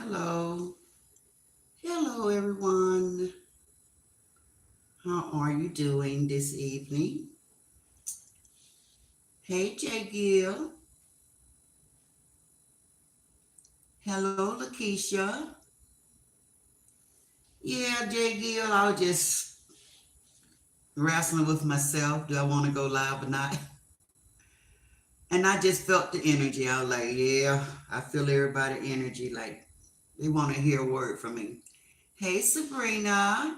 Hello. Hello, everyone. How are you doing this evening? Hey, Jay Gill. Hello, Lakeisha. Yeah, Jay Gill, I was just wrestling with myself. Do I want to go live or not? And I just felt the energy. I was like, yeah, I feel everybody energy. Like they want to hear a word from me. Hey, Sabrina.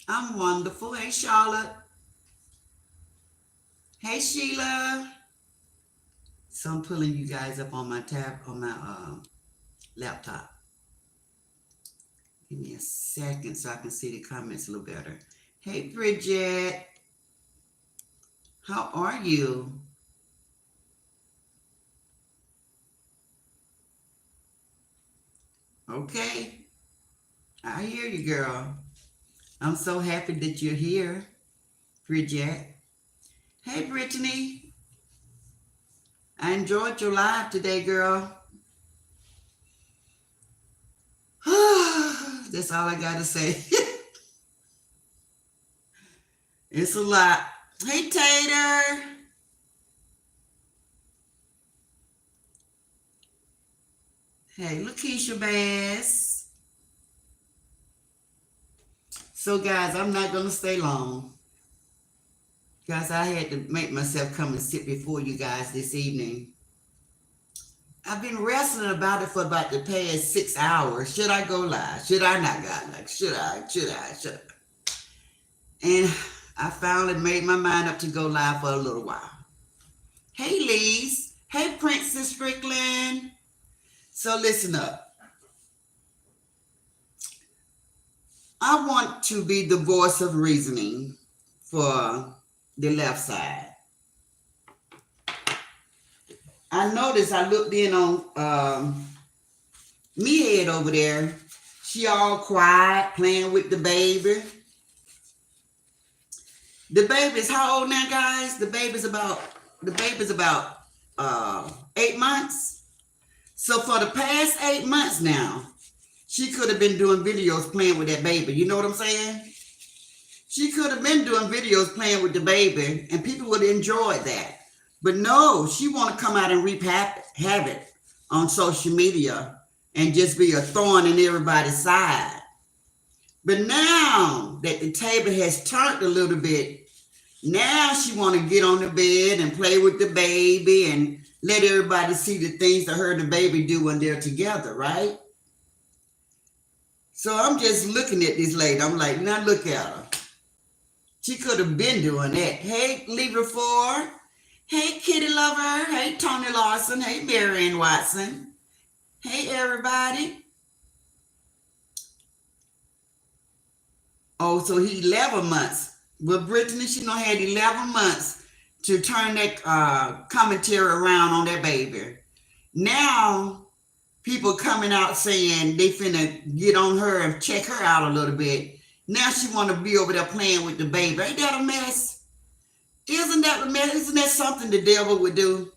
I'm wonderful. Hey, Charlotte. Hey, Sheila. So I'm pulling you guys up on my laptop. Give me a second so I can see the comments a little better. Hey, Bridget. How are you? Okay. I hear you, girl. I'm so happy that you're here, Bridget. Hey, Brittany. I enjoyed your live today, girl. That's all I got to say. It's a lot. Hey, Tater. Hey, Lakeisha Bass. So, guys, I'm not going to stay long. Guys, I had to make myself come and sit before you guys this evening. I've been wrestling about it for about the past 6 hours. Should I go live? Should I not go live? Should I? Should I? Should I? And I finally made my mind up to go live for a little while. Hey, Lise. Hey, Princess Strickland. So listen up. I want to be the voice of reasoning for the left side. I noticed I looked in on me head over there. She all quiet, playing with the baby. The baby's how old now, guys? The baby's about 8 months. So for the past 8 months now, she could have been doing videos playing with that baby. You know what I'm saying? She could have been doing videos playing with the baby, and people would enjoy that. But no, she want to come out and reap havoc on social media and just be a thorn in everybody's side. But now that the table has turned a little bit, now she want to get on the bed and play with the baby and let everybody see the things that her and the baby do when they're together, right? So I'm just looking at this lady. I'm like, now look at her. She could have been doing that. Hey, Libra 4. Hey, Kitty Lover. Hey, Tony Lawson. Hey, Marianne Watson. Hey, everybody. Oh, so he 11 months. Well, Brittany, she done had 11 months to turn that commentary around on that baby. Now, people coming out saying they finna get on her and check her out a little bit. Now she want to be over there playing with the baby. Ain't that a mess? Isn't that a mess? Isn't that something the devil would do?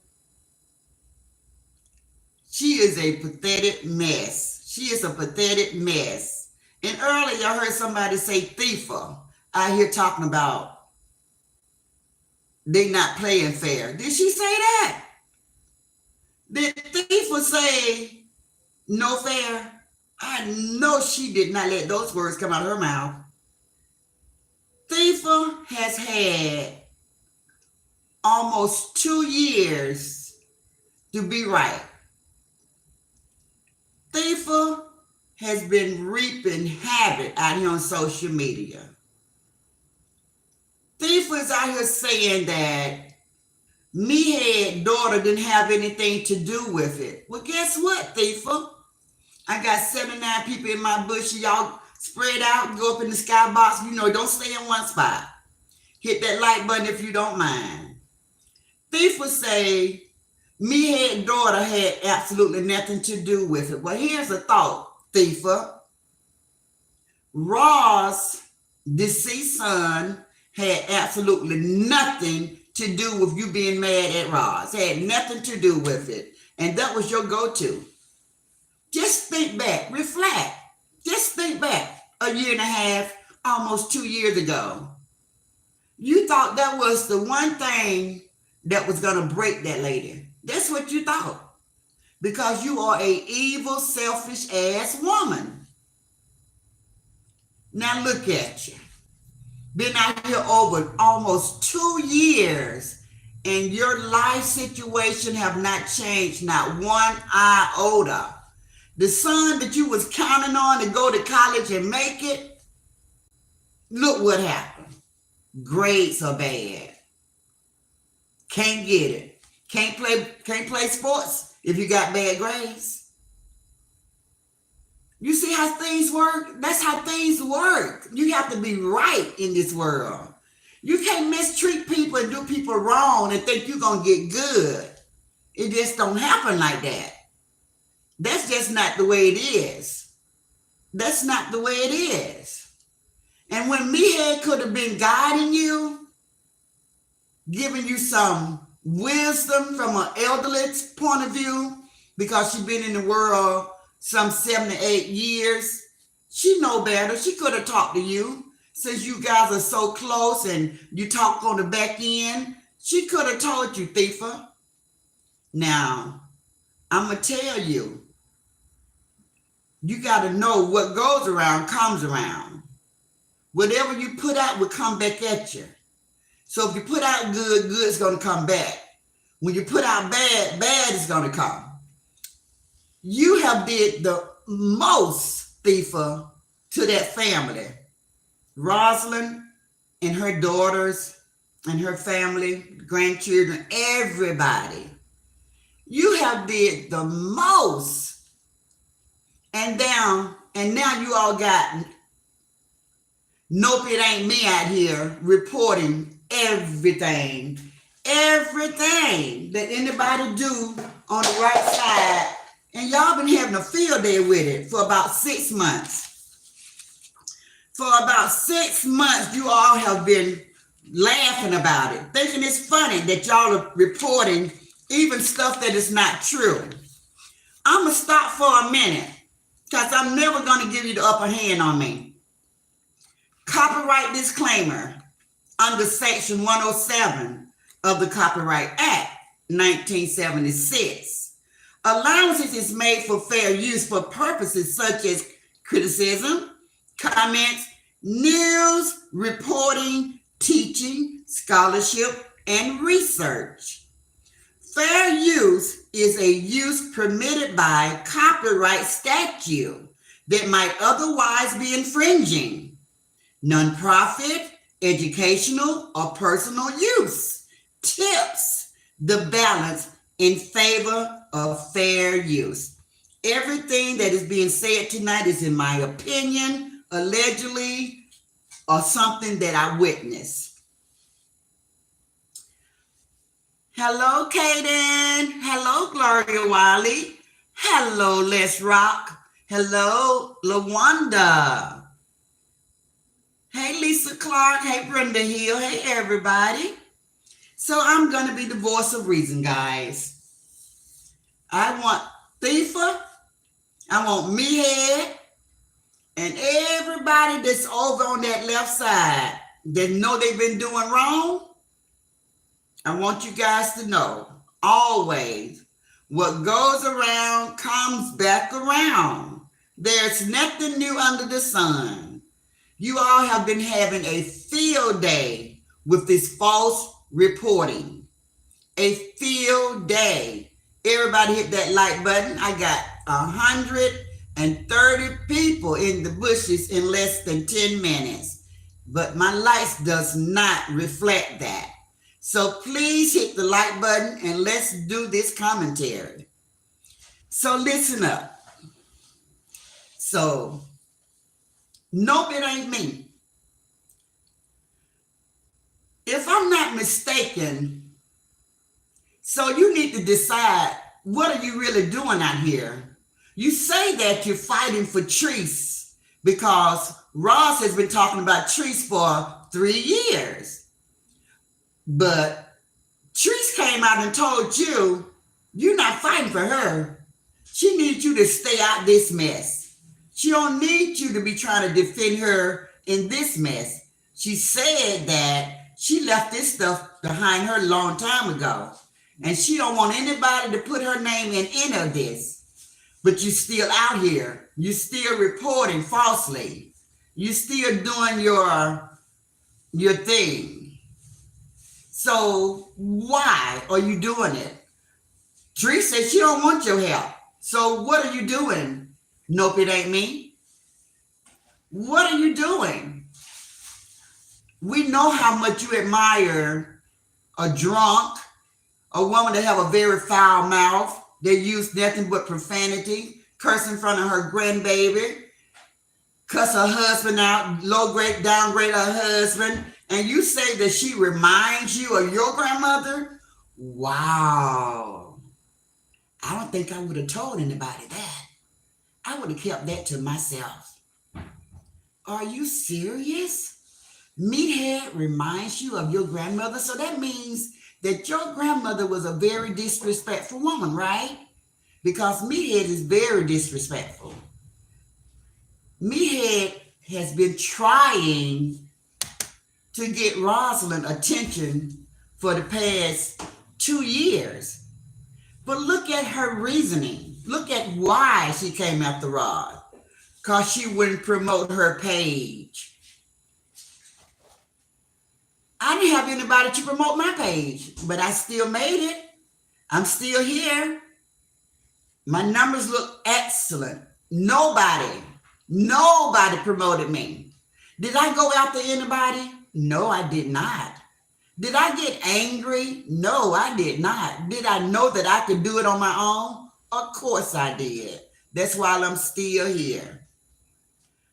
She is a pathetic mess. She is a pathetic mess. And earlier I heard somebody say thiefer out here talking about they not playing fair. Did she say that? Did thiefer say no fair? I know she did not let those words come out of her mouth. Thiefer has had almost 2 years to be right. Thiefer has been reaping havoc out here on social media. Thiefer is out here saying that Mehead daughter didn't have anything to do with it. Well, guess what, Thiefer? I got 79 people in my bush. Y'all spread out, go up in the skybox. You know, don't stay in one spot. Hit that like button if you don't mind. Thiefer say Mehead daughter had absolutely nothing to do with it. Well, here's a thought, Thiefer. Ross, deceased son, had absolutely nothing to do with you being mad at Ross. Had nothing to do with it. And that was your go-to. Just think back, reflect. Just think back a year and a half, almost 2 years ago. You thought that was the one thing that was going to break that lady. That's what you thought. Because you are a evil, selfish ass woman. Now look at you. Been out here over almost 2 years, and your life situation have not changed, not one iota. The son that you was counting on to go to college and make it, look what happened. Grades are bad. Can't get it. Can't play sports if you got bad grades. You see how things work? That's how things work. You have to be right in this world. You can't mistreat people and do people wrong and think you're going to get good. It just don't happen like that. That's just not the way it is. That's not the way it is. And when Mehead could have been guiding you, giving you some wisdom from an elderly point of view, because she's been in the world some 7 to 8 years, she know better. She could have talked to you. Since you guys are so close and you talk on the back end, she could have told you, Thifa. Now, I'm going to tell you, you got to know what goes around comes around. Whatever you put out will come back at you. So if you put out good, good's going to come back. When you put out bad, bad is going to come. You have did the most, Thifa, to that family. Rosalind and her daughters and her family, grandchildren, everybody. You have did the most. And now you all got, nope, it ain't me out here reporting everything that anybody do on the right side. And y'all been having a field day with it for about 6 months. For about 6 months, you all have been laughing about it, thinking it's funny that y'all are reporting even stuff that is not true. I'm going to stop for a minute because I'm never going to give you the upper hand on me. Copyright disclaimer under Section 107 of the Copyright Act, 1976. Allowances is made for fair use for purposes such as criticism, comments, news, reporting, teaching, scholarship, and research. Fair use is a use permitted by copyright statute that might otherwise be infringing. Nonprofit, educational, or personal use tips the balance in favor of fair use. Everything that is being said tonight is in my opinion, allegedly, or something that I witnessed. Hello, Kaden. Hello, Gloria Wiley. Hello, Les Rock. Hello, LaWanda. Hey, Lisa Clark. Hey, Brenda Hill. Hey, everybody. So I'm going to be the voice of reason, guys. I want Thifa, I want Mehead, and everybody that's over on that left side that know they've been doing wrong. I want you guys to know, always, what goes around comes back around. There's nothing new under the sun. You all have been having a field day with this false reporting. A field day. Everybody hit that like button. I got 130 people in the bushes in less than 10 minutes. But my lights does not reflect that. So please hit the like button and let's do this commentary. So listen up. So, nope, it ain't me. If I'm not mistaken, so you need to decide, what are you really doing out here? You say that you're fighting for Treese because Ross has been talking about Treese for 3 years. But Treese came out and told you, you're not fighting for her. She needs you to stay out this mess. She don't need you to be trying to defend her in this mess. She said that she left this stuff behind her a long time ago. And she don't want anybody to put her name in any of this. But you still out here. You still reporting falsely. You still doing your thing. So why are you doing it? Teresa said she don't want your help. So what are you doing? Nope, it ain't me. What are you doing? We know how much you admire a drunk, a woman that have a very foul mouth. They use nothing but profanity, curse in front of her grandbaby, cuss her husband out, downgrade her husband, and you say that she reminds you of your grandmother? Wow. I don't think I would have told anybody that. I would have kept that to myself. Are you serious? Meathead reminds you of your grandmother, so that means that your grandmother was a very disrespectful woman, right? Because Meathead is very disrespectful. Meathead has been trying to get Rosalind attention for the past 2 years. But look at her reasoning. Look at why she came after Rod. Because she wouldn't promote her page. I didn't have anybody to promote my page, but I still made it. I'm still here. My numbers look excellent. Nobody promoted me. Did I go after anybody? No, I did not. Did I get angry? No, I did not. Did I know that I could do it on my own? Of course I did. That's why I'm still here.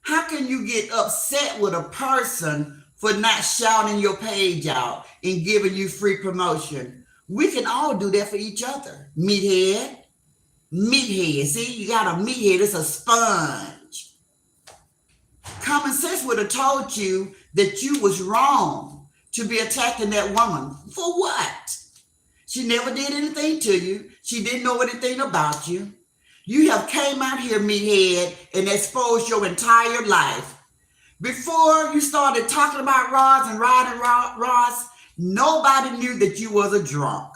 How can you get upset with a person for not shouting your page out and giving you free promotion? We can all do that for each other. Meathead. See, you got a meathead. It's a sponge. Common sense would have told you that you was wrong to be attacking that woman. For what? She never did anything to you. She didn't know anything about you. You have came out here, meathead, and exposed your entire life. Before you started talking about Ross and riding Ross, nobody knew that you was a drunk.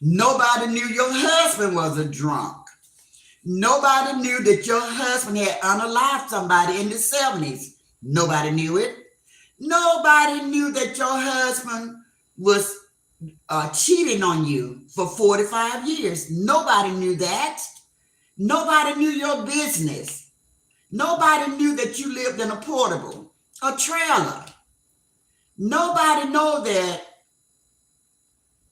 Nobody knew your husband was a drunk. Nobody knew that your husband had unalived somebody in the 70s. Nobody knew it. Nobody knew that your husband was cheating on you for 45 years. Nobody knew that. Nobody knew your business. Nobody knew that you lived in a portable, a trailer. Nobody know that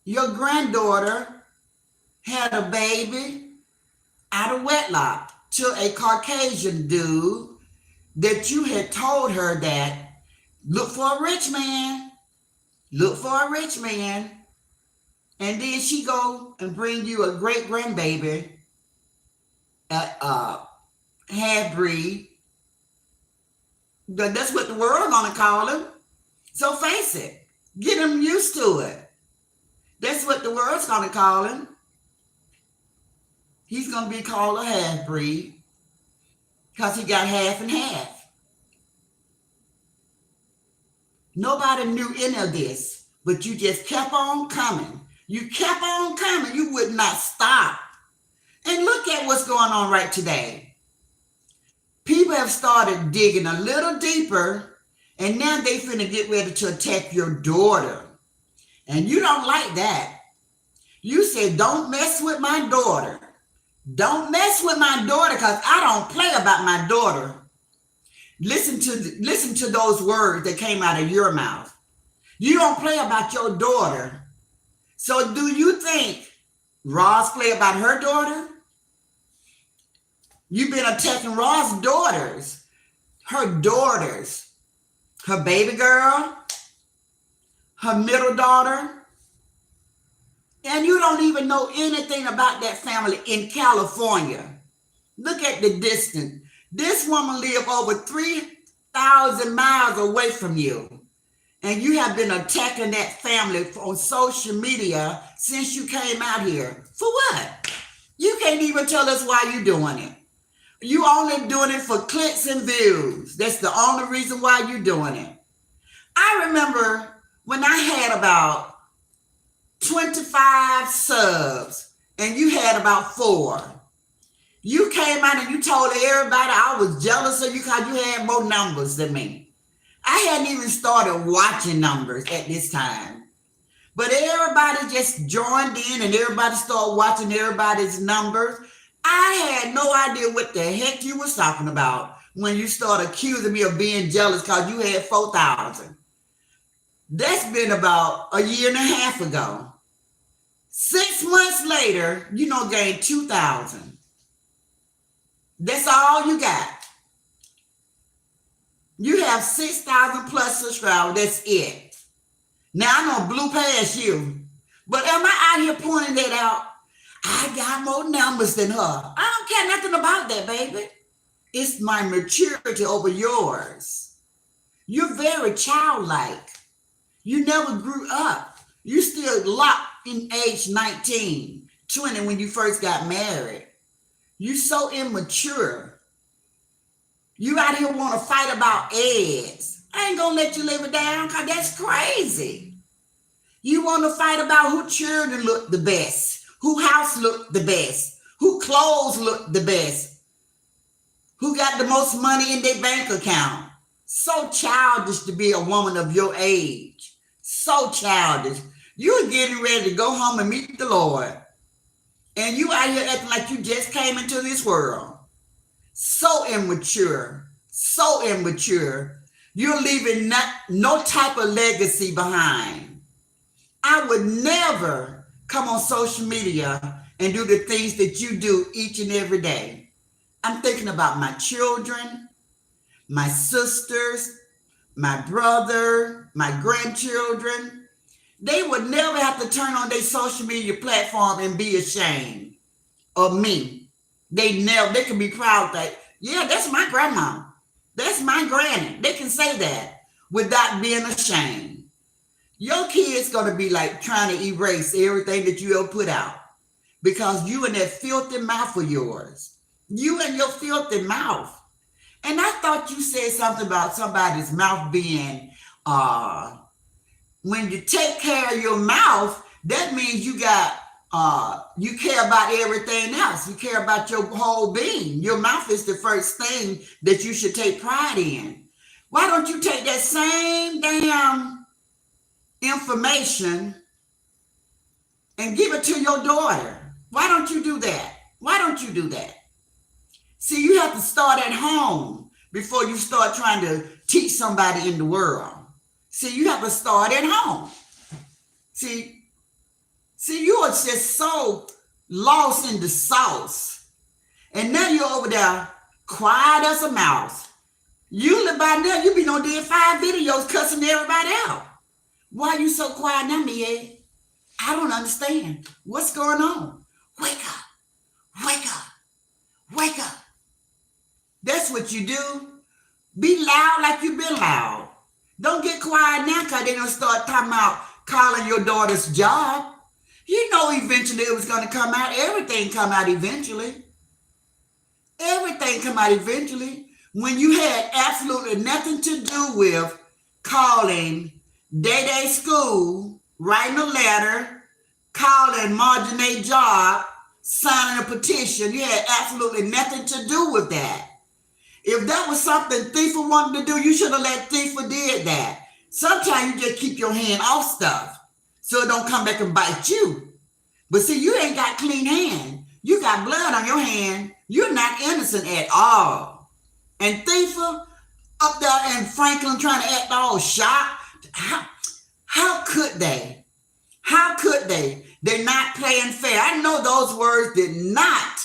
your granddaughter had a baby out of wedlock to a Caucasian dude that you had told her that look for a rich man, look for a rich man. And then she go and bring you a great grandbaby, half breed. That's what the world gonna call him. So face it, get him used to it. That's what the world's gonna call him. He's gonna be called a half breed because he got half and half. Nobody knew any of this, but you just kept on coming. You kept on coming. You would not stop. And look at what's going on right today. People have started digging a little deeper, and now they finna get ready to attack your daughter. And you don't like that. You said, don't mess with my daughter. Don't mess with my daughter because I don't play about my daughter. Listen to those words that came out of your mouth. You don't play about your daughter. So do you think Ross play about her daughter? You've been attacking Ross' daughters, her baby girl, her middle daughter, and you don't even know anything about that family in California. Look at the distance. This woman lived over 3,000 miles away from you, and you have been attacking that family on social media since you came out here. For what? You can't even tell us why you're doing it. You only doing it for clicks and views. That's the only reason why you're doing it. I remember when I had about 25 subs and you had about 4. You came out and you told everybody I was jealous of you because you had more numbers than me. I hadn't even started watching numbers at this time. But everybody just joined in and everybody started watching everybody's numbers. I had no idea what the heck you was talking about when you started accusing me of being jealous because you had 4,000. That's been about a year and a half ago. 6 months later, you gained 2,000. That's all you got. You have 6,000 plus subscribers. That's it. Now I know blew past you, but am I out here pointing that out? I got more numbers than her. I don't care nothing about that, baby. It's my maturity over yours. You're very childlike. You never grew up. You still locked in age 19, 20 when you first got married. You so immature. You out here want to fight about eggs. I ain't gonna let you live it down because that's crazy. You want to fight about who children look the best, who house look the best, who clothes look the best, who got the most money in their bank account. So childish to be a woman of your age. So childish. You're getting ready to go home and meet the Lord. And you out here acting like you just came into this world. So immature. So immature. You're leaving no type of legacy behind. I would never come on social media and do the things that you do each and every day. I'm thinking about my children, my sisters, my brother, my grandchildren. They would never have to turn on their social media platform and be ashamed of me. They can be proud that, yeah, that's my grandma. That's my granny. They can say that without being ashamed. Your kid's going to be like trying to erase everything that you ever put out because you and that filthy mouth of yours. You and your filthy mouth. And I thought you said something about somebody's mouth being, when you take care of your mouth, that means you care about everything else. You care about your whole being. Your mouth is the first thing that you should take pride in. Why don't you take that same damn information and give it to your daughter? Why don't you do that? Why don't you do that? See, you have to start at home before you start trying to teach somebody in the world. See, you have to start at home. See, you are just so lost in the sauce. And now you're over there quiet as a mouse. Usually by now, you be on there 5 videos cussing everybody out. Why are you so quiet now, Mia? I don't understand. What's going on? Wake up. Wake up. Wake up. That's what you do. Be loud like you've been loud. Don't get quiet now because they're going to start talking about calling your daughter's job. You know eventually it was going to come out. Everything come out eventually. Everything come out eventually. When you had absolutely nothing to do with calling Day School, writing a letter, calling Marjane job, signing a petition, you had absolutely nothing to do with that. If that was something Thifa wanted to do, you should have let Thifa did that. Sometimes you just keep your hand off stuff so it don't come back and bite you. But see, you ain't got clean hand. You got blood on your hand. You're not innocent at all. And Thifa up there in Franklin trying to act all shocked. How could they? How could they? They're not playing fair. I know those words did not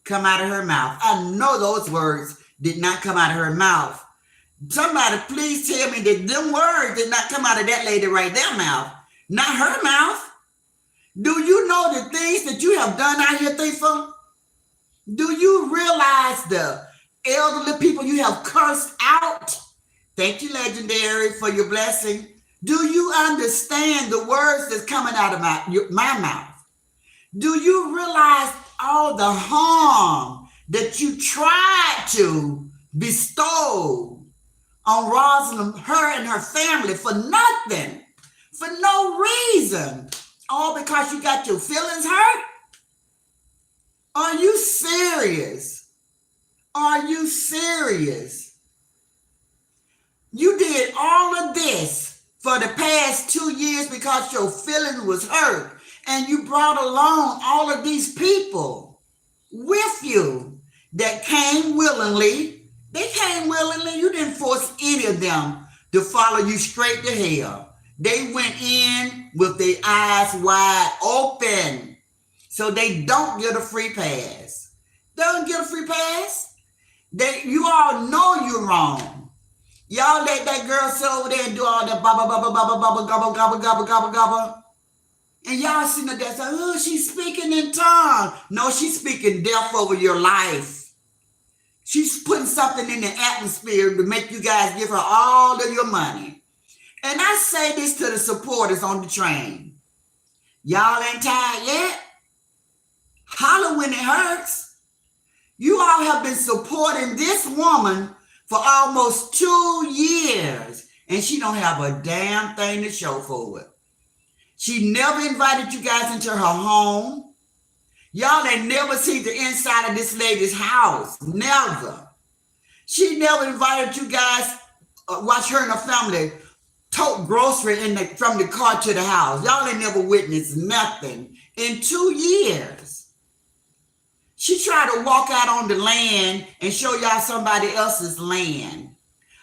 come out of her mouth. I know those words did not come out of her mouth. Somebody please tell me that them words did not come out of that lady right there mouth. Not her mouth. Do you know the things that you have done out here, Thifa? Do you realize the elderly people you have cursed out? Thank you, Legendary, for your blessing. Do you understand the words that's coming out of my mouth? Do you realize all the harm that you tried to bestow on Rosalind, her and her family for nothing, for no reason, all because you got your feelings hurt? Are you serious? Are you serious? You did all of this for the past 2 years because your feelings was hurt, and you brought along all of these people with you that came willingly. They came willingly. You didn't force any of them to follow you straight to hell. They went in with their eyes wide open, so they don't get a free pass. They don't get a free pass. You all know you're wrong. Y'all let that girl sit over there and do all that baba baba baba baba gobble gobble gobble gobble gobble. And y'all sitting there saying, oh, she's speaking in tongues. No, she's speaking death over your life. She's putting something in the atmosphere to make you guys give her all of your money. And I say this to the supporters on the train. Y'all ain't tired yet? Holler when it hurts. You all have been supporting this woman for almost 2 years, and she don't have a damn thing to show for it. She never invited you guys into her home. Y'all ain't never seen the inside of this lady's house. Never. She never invited you guys, watch her and her family tote grocery from the car to the house. Y'all ain't never witnessed nothing in 2 years. She tried to walk out on the land and show y'all somebody else's land.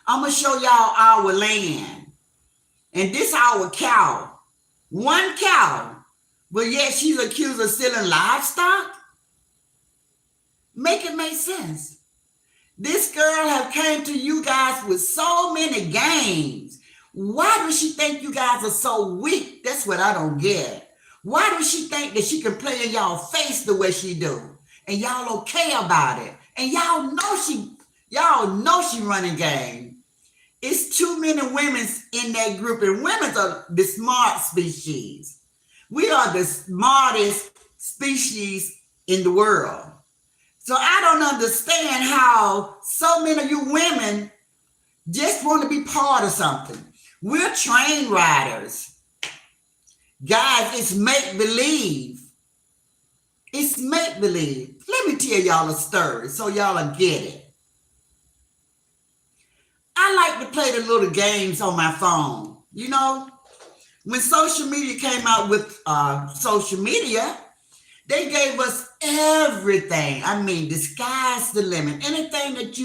I'm going to show y'all our land. And this our cow. One cow. But yet she's accused of stealing livestock? Make it make sense. This girl have came to you guys with so many games. Why does she think you guys are so weak? That's what I don't get. Why does she think that she can play in y'all face the way she do? And y'all okay about it. And y'all know she running game. It's too many women in that group, and women are the smart species. We are the smartest species in the world. So I don't understand how so many of you women just want to be part of something. We're train riders. Guys, it's make-believe. It's make-believe. Let me tell y'all a story so y'all will get it. I like to play the little games on my phone. You know, when social media came out with social media, they gave us everything. I mean, the sky's the limit. Anything that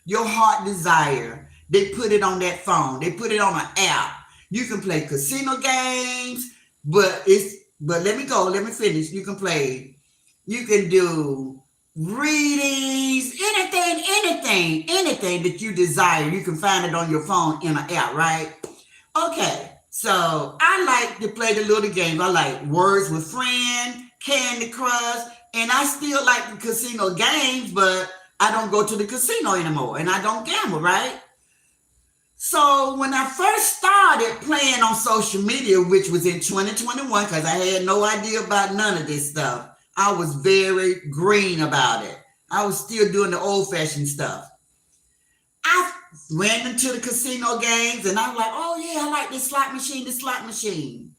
your heart desire, they put it on that phone. They put it on an app. You can play casino games, but let me finish. You can do readings, anything that you desire. You can find it on your phone in an app, right? Okay, so I like to play the little games. I like Words with Friends, Candy Crush, and I still like the casino games, but I don't go to the casino anymore, and I don't gamble, right? So when I first started playing on social media, which was in 2021, because I had no idea about none of this stuff, I was very green about it. I was still doing the old-fashioned stuff. I went into the casino games, and I was like, oh, yeah, I like this slot machine.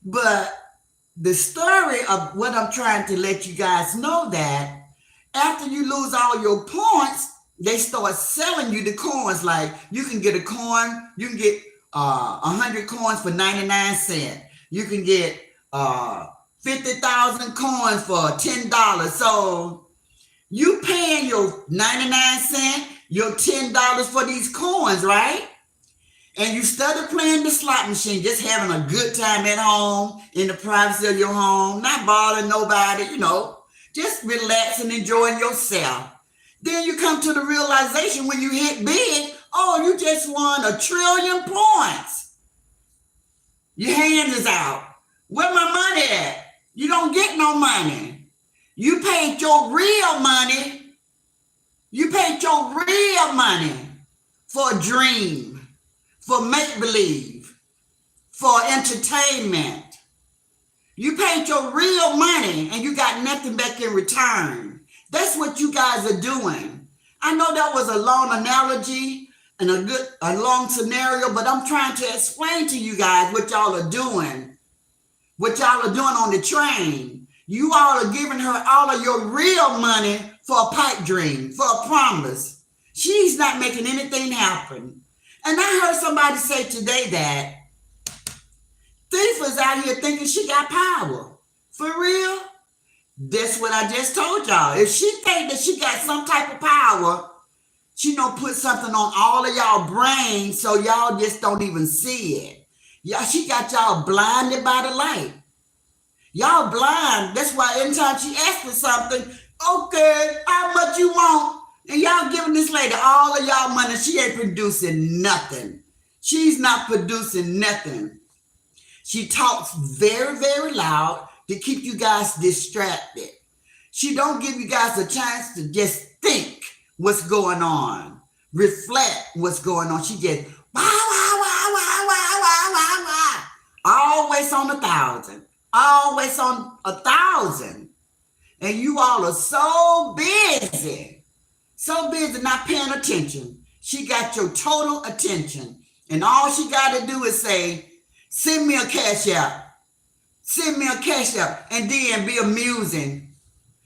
But the story of what I'm trying to let you guys know that after you lose all your points, they start selling you the coins. Like you can get a coin, you can get 100 coins for 99 cents. You can get 50,000 coins for $10. So you paying your 99 cents, your $10 for these coins, right? And you started playing the slot machine, just having a good time at home, in the privacy of your home, not bothering nobody, just relaxing, enjoying yourself. Then you come to the realization when you hit big, oh, you just won 1 trillion points. Your hand is out. Where my money at? You don't get no money. You paid your real money. You paid your real money for a dream, for make-believe, for entertainment. You paid your real money and you got nothing back in return. That's what you guys are doing. I know that was a long analogy and a long scenario, but I'm trying to explain to you guys what y'all are doing. What y'all are doing on the train. You all are giving her all of your real money for a pipe dream, for a promise. She's not making anything happen. And I heard somebody say today that Thief is out here thinking she got power. For real? That's what I just told y'all. If she think that she got some type of power, she don't put something on all of y'all brains so y'all just don't even see it. Y'all, she got y'all blinded by the light. Y'all blind. That's why anytime she asks for something, okay, how much you want? And y'all giving this lady all of y'all money. She ain't producing nothing. She's not producing nothing. She talks very, very loud to keep you guys distracted. She don't give you guys a chance to just think what's going on, reflect what's going on. She just wow, wow, wow, wow, wow, wow, wow, wow. Always on 1,000. Always on 1,000. And you all are so busy not paying attention. She got your total attention. And all she got to do is say, send me a cash app. Send me a cash app. And then be amusing.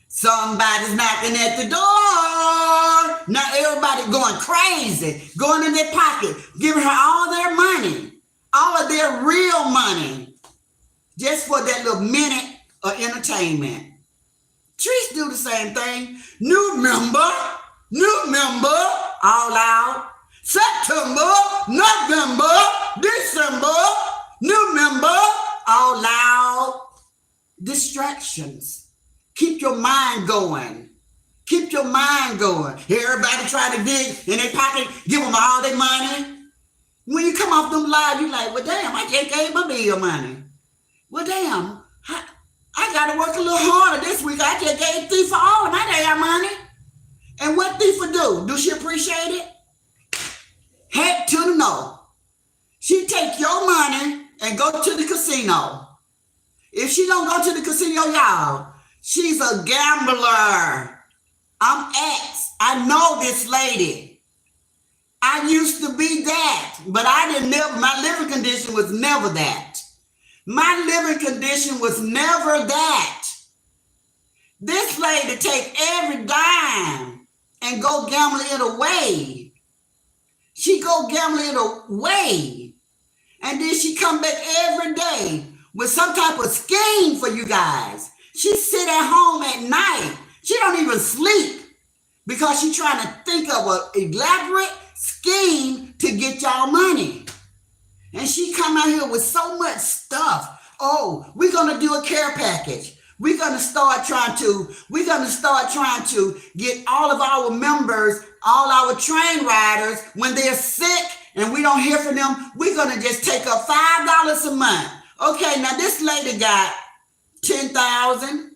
Somebody's knocking at the door. Now everybody going crazy, going in their pocket, giving her all their money, all of their real money, just for that little minute of entertainment. Trees do the same thing. New member, all out. September, November, December, new member, all loud. Distractions. Keep your mind going. Keep your mind going. Everybody trying to dig in their pocket, give them all their money. When you come off them live, you like, well, damn, I just gave my bill money. Well, damn, I got to work a little harder this week. I just gave Thief all my damn money. And what Thief do? Do she appreciate it? Heck to the no. She take your money and go to the casino. If she don't go to the casino, y'all, she's a gambler. I'm ex. I know this lady. I used to be that, but my living condition was never that. My living condition was never that. This lady take every dime and go gamble it away. She go gamble it away. And then she come back every day with some type of scheme for you guys. She sit at home at night. She don't even sleep because she trying to think of an elaborate scheme to get y'all money. And she come out here with so much stuff. Oh, we're going to do a care package. We're going to start trying to get all of our members, all our train riders, when they're sick and we don't hear from them, we're going to just take up $5 a month. Okay, now this lady got 10,000,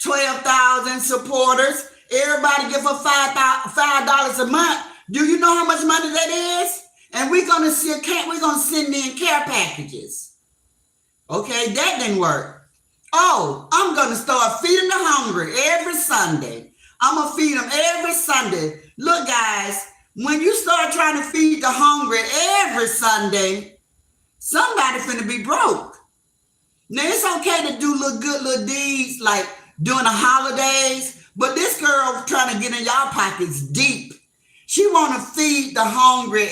12,000 supporters. Everybody give her $5 a month. Do you know how much money that is? And we're gonna send in care packages. Okay, that didn't work. Oh, I'm gonna start feeding the hungry every Sunday. I'm gonna feed them every Sunday. Look, guys, when you start trying to feed the hungry every Sunday, somebody finna be broke. Now it's okay to do good little deeds like during the holidays, but this girl trying to get in y'all pockets deep. She want to feed the hungry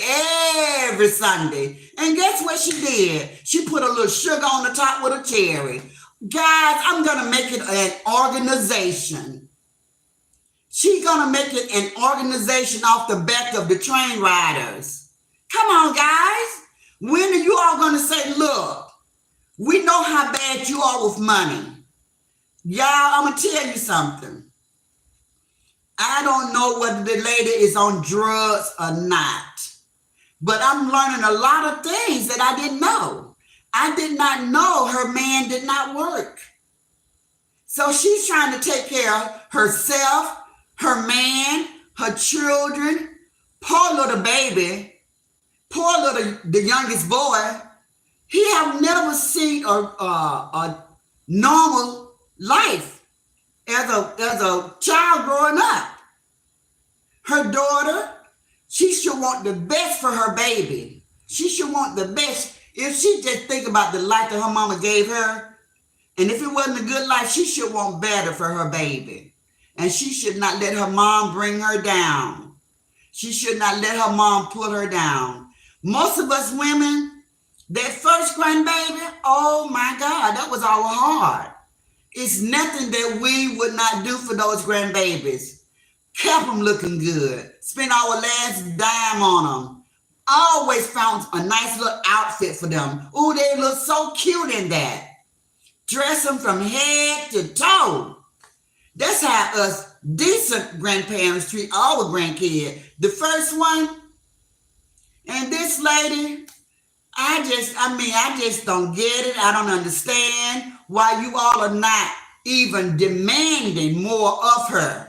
every Sunday. And guess what she did? She put a little sugar on the top with a cherry. Guys, I'm going to make it an organization. She's going to make it an organization off the back of the train riders. Come on, guys. When are you all going to say, look, we know how bad you are with money. Y'all, I'm going to tell you something. I don't know whether the lady is on drugs or not, but I'm learning a lot of things that I didn't know. I did not know her man did not work. So she's trying to take care of herself, her man, her children, poor little baby, the youngest boy. He have never seen a normal life as a child growing up. Her daughter, she should want the best for her baby. She should want the best. If she just think about the life that her mama gave her, and if it wasn't a good life, she should want better for her baby. And she should not let her mom bring her down. She should not let her mom put her down. Most of us women, that first grandbaby, oh my God, that was our heart. It's nothing that we would not do for those grandbabies. Kept them looking good. Spent our last dime on them. Always found a nice little outfit for them. Ooh, they look so cute in that. Dress them from head to toe. That's how us decent grandparents treat our grandkid. The first one, and this lady, I just don't get it. I don't understand why you all are not even demanding more of her.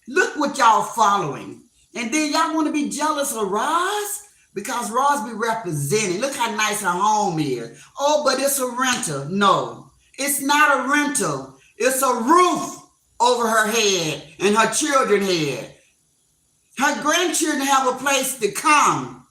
Look what y'all following. And then y'all want to be jealous of Roz? Because Roz be representing. Look how nice her home is. Oh, but it's a rental. No, it's not a rental. It's a roof over her head and her children's head. Her grandchildren have a place to come.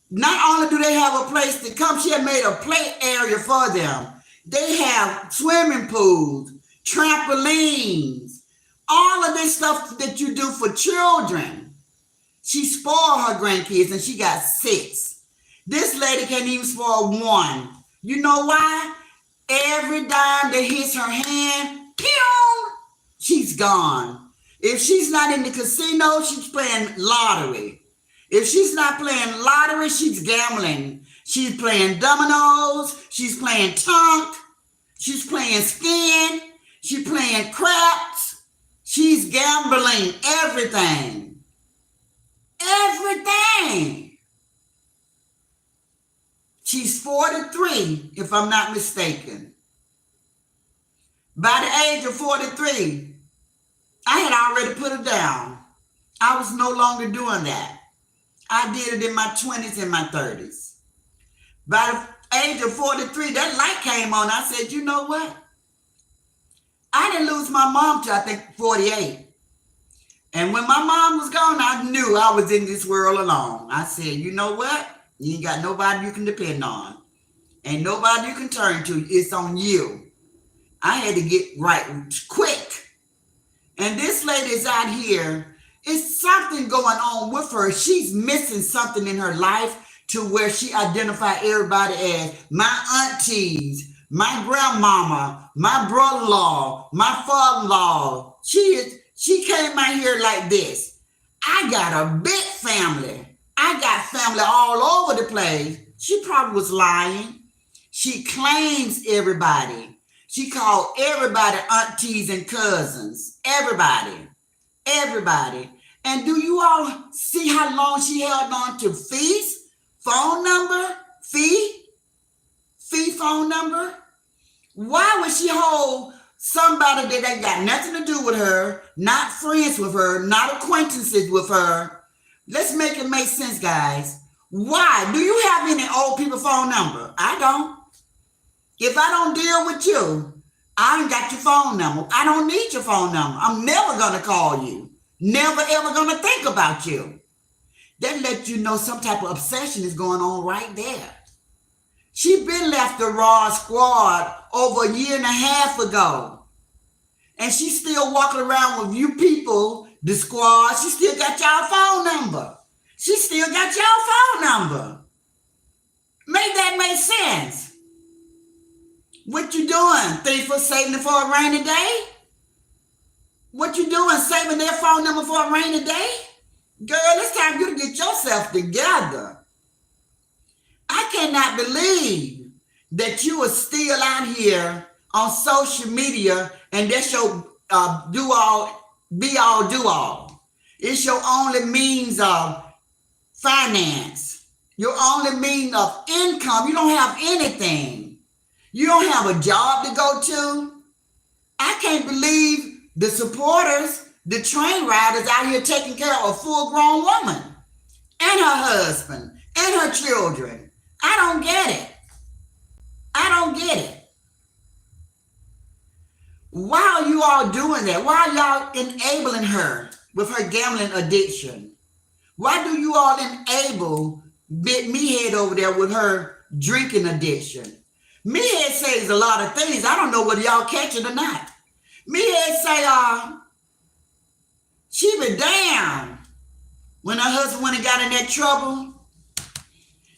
Not only do they have a place to come, she had made a play area for them. They have swimming pools, trampolines, all of this stuff that you do for children. She spoiled her grandkids and she got 6. This lady can't even spoil 1. You know why? Every dime that hits her hand, pew, she's gone. If she's not in the casino, she's playing lottery. If she's not playing lottery, she's gambling. She's playing dominoes. She's playing tonk. She's playing skin. She's playing craps. She's gambling everything. Everything. She's 43, if I'm not mistaken. By the age of 43, I had already put her down. I was no longer doing that. I did it in my 20s and my 30s. By the age of 43, that light came on. I said, you know what? I didn't lose my mom till I think 48. And when my mom was gone, I knew I was in this world alone. I said, you know what? You ain't got nobody you can depend on. Ain't nobody you can turn to. It's on you. I had to get right quick. And this lady's out here. It's something going on with her. She's missing something in her life to where she identified everybody as my aunties, my grandmama, my brother-in-law, my father-in-law. She came out here like this. I got a big family. I got family all over the place. She probably was lying. She claims everybody. She called everybody aunties and cousins. Everybody. And do you all see how long she held on to Fee's phone number? Fee phone number? Why would she hold somebody that ain't got nothing to do with her, not friends with her, not acquaintances with her? Let's make it make sense, guys. Why? Do you have any old people phone number? I don't. If I don't deal with you, I ain't got your phone number. I don't need your phone number. I'm never going to call you. Never, ever going to think about you. That lets you know some type of obsession is going on right there. She been left the Raw squad over a year and a half ago. And she's still walking around with you people, the squad. She still got y'all phone number. She still got y'all phone number. Make that make sense. What you doing? Think for saving it for a rainy day? What you doing? Saving their phone number for a rainy day? Girl, it's time you to get yourself together. I cannot believe that you are still out here on social media and that's your be all, do all. It's your only means of finance, your only means of income. You don't have anything. You don't have a job to go to. I can't believe the supporters, the train riders out here taking care of a full-grown woman and her husband and her children. I don't get it. Why are you all doing that? Why are y'all enabling her with her gambling addiction? Why do you all enable Big Meathead over there with her drinking addiction? Meathead says a lot of things. I don't know whether y'all catch it or not. Meathead say, she be damned when her husband went and got in that trouble.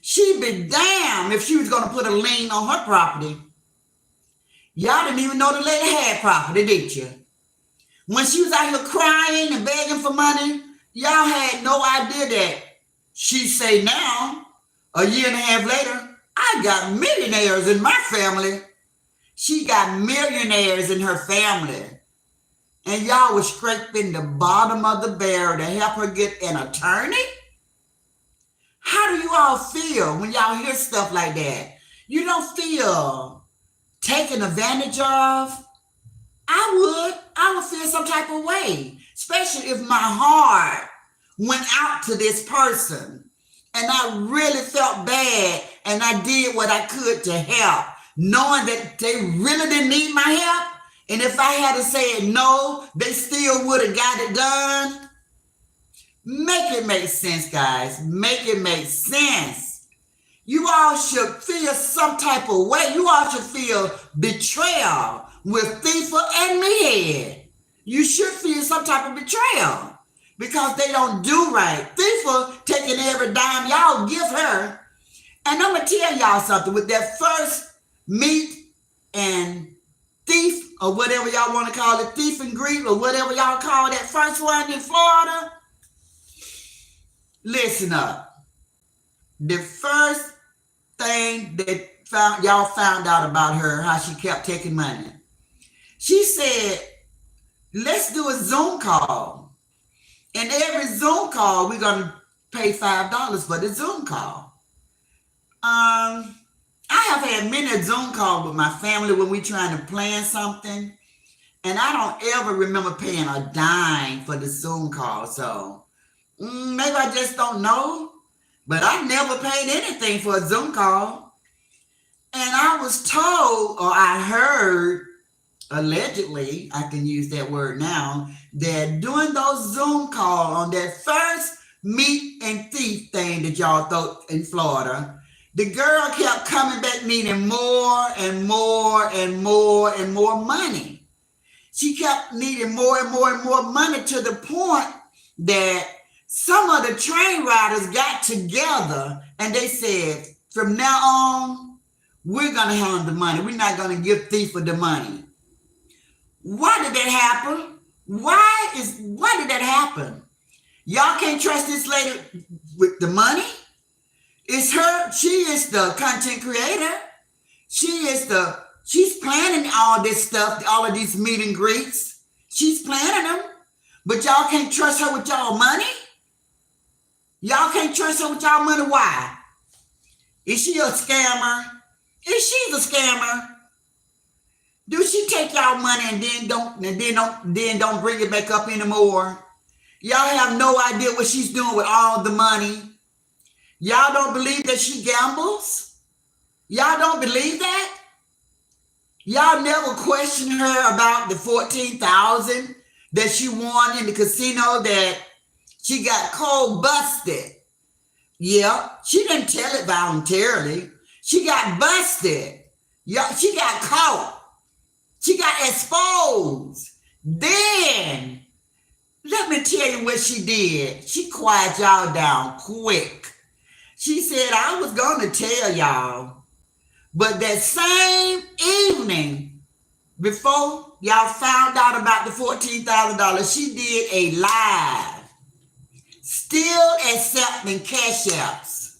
She'd be damned if she was going to put a lien on her property. Y'all didn't even know the lady had property, did you? When she was out here crying and begging for money, y'all had no idea that. She say now, a year and a half later, I got millionaires in my family. She got millionaires in her family. And y'all was scraping the bottom of the barrel to help her get an attorney? How do you all feel when y'all hear stuff like that? You don't feel taken advantage of? I would feel some type of way, especially if my heart went out to this person and I really felt bad and I did what I could to help, knowing that they really didn't need my help. And if I had to say no, they still would have got it done. Make it make sense, guys. Make it make sense. You all should feel some type of way. You all should feel betrayal with Thifa and Meathead. You should feel some type of betrayal because they don't do right. Thifa taking every dime y'all give her. And I'm going to tell y'all something. With that first meet and thief, or whatever y'all want to call it, thief and greet, or whatever y'all call that first one in Florida, listen up. The first thing that y'all found out about her, how she kept taking money, she said, let's do a Zoom call. And every Zoom call, we're going to pay $5 for the Zoom call. I have had many Zoom calls with my family when we're trying to plan something, and I don't ever remember paying a dime for the Zoom call. So maybe I just don't know, but I never paid anything for a Zoom call. And I was told, or I heard, allegedly, I can use that word now, that doing those Zoom calls on that first meet and thief thing that y'all thought in Florida, the girl kept coming back needing more and more and more and more money. She kept needing more and more and more money to the point that some of the train riders got together and they said, from now on, we're going to handle the money. We're not going to give Thifa the money. Why did that happen? Why did that happen? Y'all can't trust this lady with the money? It's her. She is the content creator. She's planning all this stuff, all of these meet and greets. She's planning them. But y'all can't trust her with y'all money? Y'all can't trust her with y'all money. Why? Is she a scammer? If she's a scammer, do she take y'all money and then don't bring it back up anymore? Y'all have no idea what she's doing with all the money. Y'all don't believe that she gambles? Y'all don't believe that? Y'all never question her about the $14,000 that she won in the casino that she got cold busted. Yeah, she didn't tell it voluntarily. She got busted. Yeah, she got caught. She got exposed. Then, let me tell you what she did. She quieted y'all down quick. She said, I was going to tell y'all, but that same evening, before y'all found out about the $14,000, she did a live, still accepting cash apps.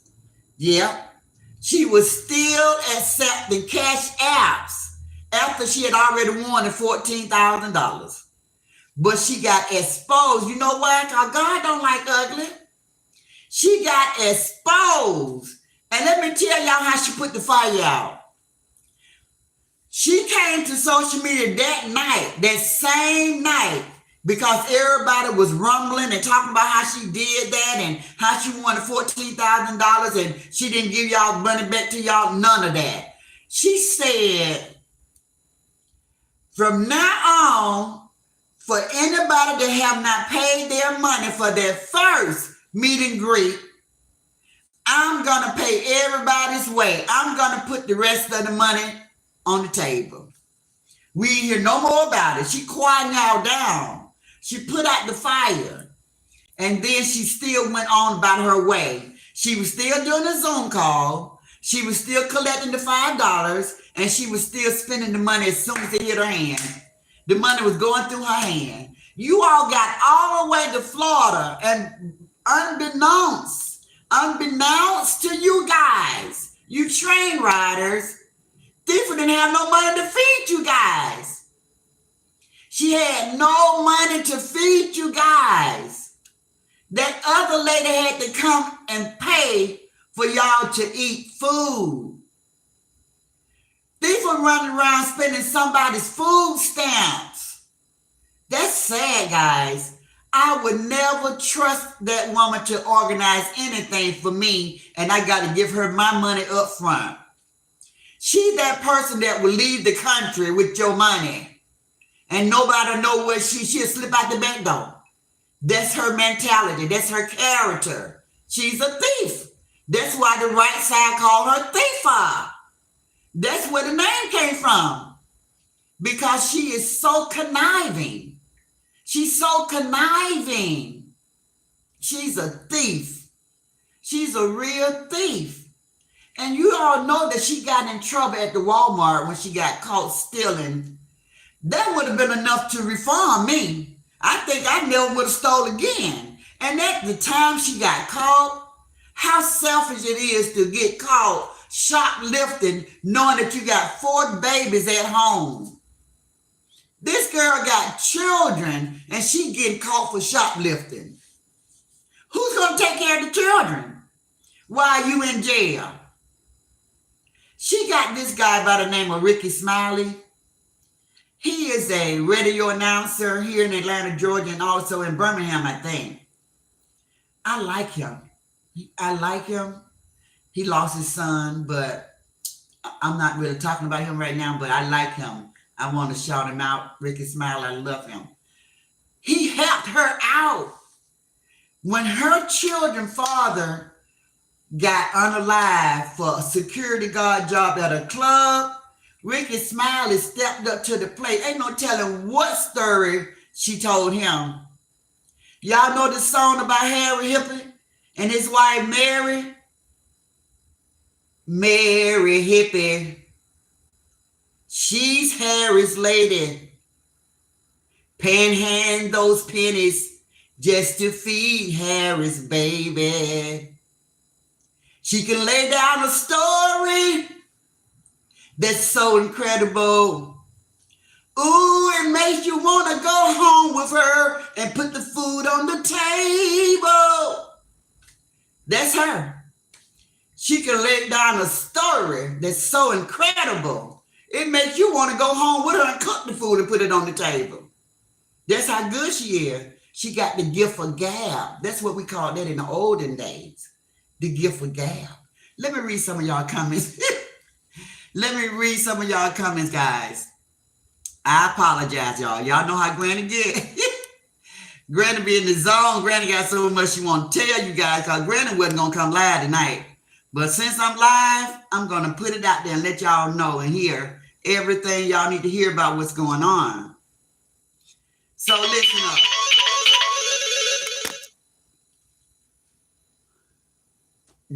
Yep, she was still accepting cash apps after she had already won the $14,000. But she got exposed. You know why? Because God don't like ugly. She got exposed. And let me tell y'all how she put the fire out. She came to social media that night, that same night, because everybody was rumbling and talking about how she did that and how she won the $14,000 and she didn't give y'all money back to y'all, none of that. She said, From now on, for anybody that have not paid their money for their first meet and greet, I'm going to pay everybody's way. I'm going to put the rest of the money on the table. We ain't hear no more about it. She quieting y'all down. She put out the fire. And then she still went on about her way. She was still doing a Zoom call. She was still collecting the $5. And she was still spending the money as soon as it hit her hand. The money was going through her hand. You all got all the way to Florida. And unbeknownst to you guys, you train riders, Tiffany didn't have no money to feed you guys. She had no money to feed you guys. That other lady had to come and pay for y'all to eat food. Tiffany running around spending somebody's food stamps. That's sad, guys. I would never trust that woman to organize anything for me, and I got to give her my money up front. She's that person that will leave the country with your money, and nobody know where she'll slip out the back door. That's her mentality. That's her character. She's a thief. That's why the right side called her thiefer. That's where the name came from, because she is so conniving. She's so conniving. She's a thief. She's a real thief. And you all know that she got in trouble at the Walmart when she got caught stealing. That would have been enough to reform me. I think I never would have stole again. And at the time she got caught, how selfish it is to get caught shoplifting, knowing that you got 4 babies at home. This girl got children and she getting caught for shoplifting. Who's going to take care of the children while you in jail? She got this guy by the name of Ricky Smiley. He is a radio announcer here in Atlanta, Georgia, and also in Birmingham, I think. I like him. He lost his son, but I'm not really talking about him right now, but I like him. I want to shout him out. Ricky Smiley, I love him. He helped her out. When her children's father got unalive for a security guard job at a club, Ricky Smiley stepped up to the plate. Ain't no telling what story she told him. Y'all know the song about Harry Hippie and his wife Mary? Mary Hippie. She's Harry's lady, panhandling those pennies just to feed Harry's baby. She can lay down a story that's so incredible. Ooh, it makes you want to go home with her and put the food on the table. That's her. She can lay down a story that's so incredible. It makes you want to go home with her and cook the food and put it on the table. That's how good she is. She got the gift of gab. That's what we called that in the olden days. The gift of gab. Let me read some of y'all comments. Guys. I apologize, y'all. Y'all know how Granny get. Granny be in the zone. Granny got so much she want to tell you guys, because Granny wasn't going to come live tonight. But since I'm live, I'm going to put it out there and let y'all know and hear everything y'all need to hear about what's going on. So listen up.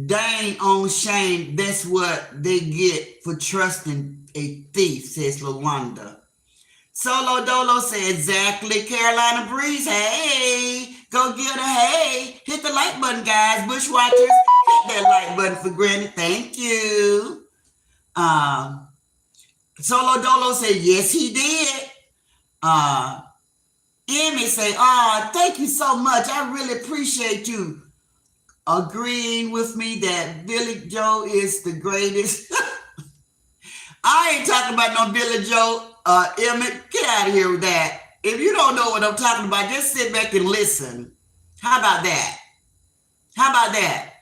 Dang on shame, that's what they get for trusting a thief, says LaWanda. Solo Dolo said, exactly, Carolina Breeze, hey, go get her, hey. Hit the like button, guys, Bushwatchers. Hit that like button for Granny, thank you. Solo Dolo said, yes, he did. Emmy say, oh, thank you so much. I really appreciate you agreeing with me that Billy Joe is the greatest. I ain't talking about no Billy Joe. Emmett, get out of here with that. If you don't know what I'm talking about, just sit back and listen. How about that? How about that?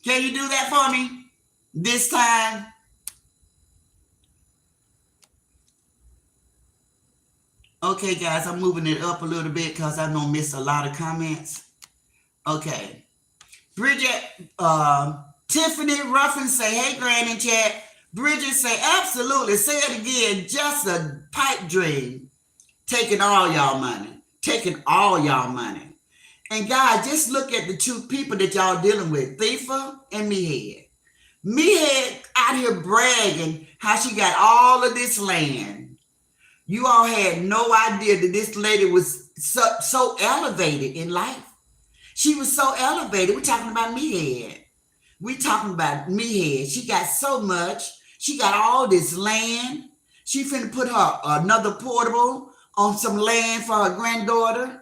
Can you do that for me this time? Okay, guys, I'm moving it up a little bit because I don't miss a lot of comments. Okay. Bridget, Tiffany Ruffin say, hey, Granny Chat. Bridget say, absolutely. Say it again. Just a pipe dream. Taking all y'all money. Taking all y'all money. And guys, just look at the two people that y'all dealing with, Thifa and Mehead. Mehead out here bragging how she got all of this land. You all had no idea that this lady was so elevated in life. She was so elevated. We're talking about Mehead. We talking about Mehead. She got so much. She got all this land. She finna put her another portable on some land for her granddaughter.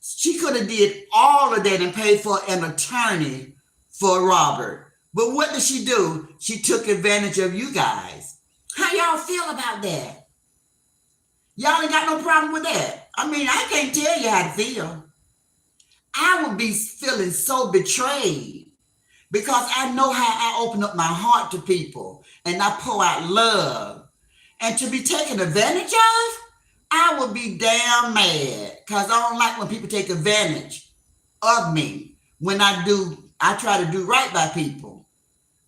She could have did all of that and paid for an attorney for Robert. But what did she do? She took advantage of you guys. How y'all feel about that? Y'all ain't got no problem with that. I mean, I can't tell you how to feel. I would be feeling so betrayed because I know how I open up my heart to people and I pour out love. And to be taken advantage of, I would be damn mad because I don't like when people take advantage of me. When I try to do right by people.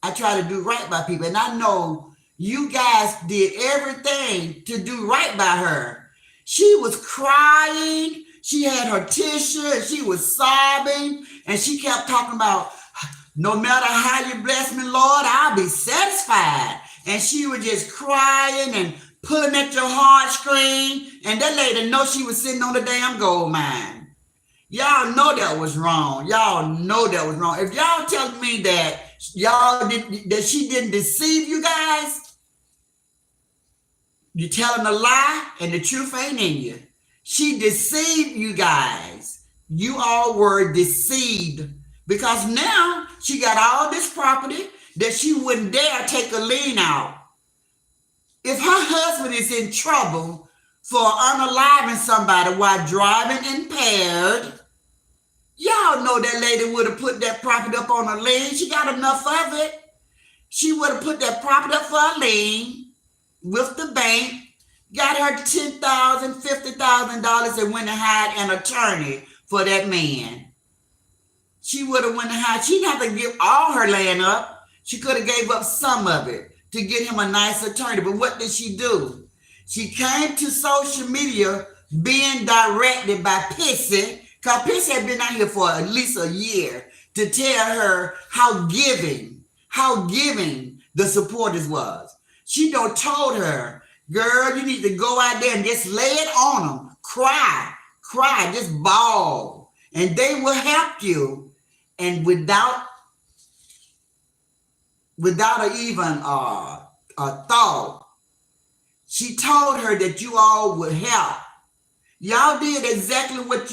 I try to do right by people. And I know you guys did everything to do right by her. She was crying. She had her tissue and she was sobbing. And she kept talking about, no matter how you bless me, Lord, I'll be satisfied. And she was just crying and pulling at your heartstring. And that lady know she was sitting on the damn gold mine. Y'all know that was wrong. Y'all know that was wrong. If y'all telling me that that she didn't deceive you guys, you're telling a lie and the truth ain't in you. She deceived you guys. You all were deceived because now she got all this property that she wouldn't dare take a lien out. If her husband is in trouble for unaliving somebody while driving impaired, y'all know that lady would have put that property up on a lien. She got enough of it. She would have put that property up for a lien with the bank, got her $10,000, $50,000 and went and hired an attorney for that man. She would have went and hired, she didn't have to give all her land up. She could have gave up some of it to get him a nice attorney. But what did she do? She came to social media being directed by Pissy, because Pissy had been out here for at least a year to tell her how giving the supporters was. She done told her, girl, you need to go out there and just lay it on them. Cry, just bawl. And they will help you. And without even a thought, she told her that you all would help. Y'all did exactly what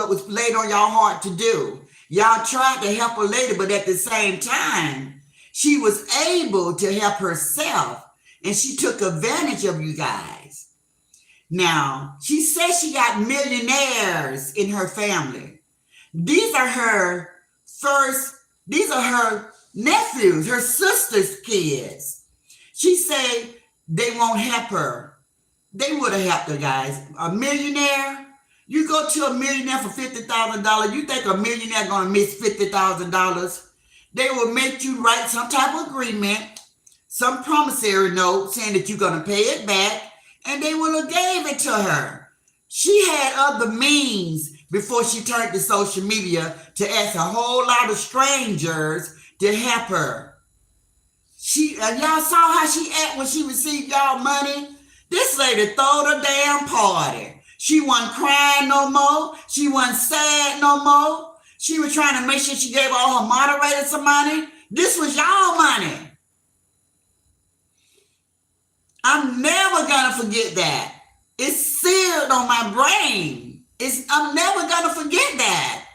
was laid on y'all heart to do. Y'all tried to help a lady, but at the same time, she was able to help herself, and she took advantage of you guys. Now, she says she got millionaires in her family. These are her nephews, her sister's kids. She said they won't help her. They would have helped her, guys. A millionaire, you go to a millionaire for $50,000, you think a millionaire gonna miss $50,000? They will make you write some type of agreement, some promissory note saying that you're gonna pay it back, and they would have gave it to her. She had other means before she turned to social media to ask a whole lot of strangers to help her. Y'all saw how she act when she received y'all money? This lady throwed a damn party. She wasn't crying no more. She wasn't sad no more. She was trying to make sure she gave all her moderators some money. This was y'all money. I'm never gonna forget that. It's sealed on my brain. I'm never gonna forget that.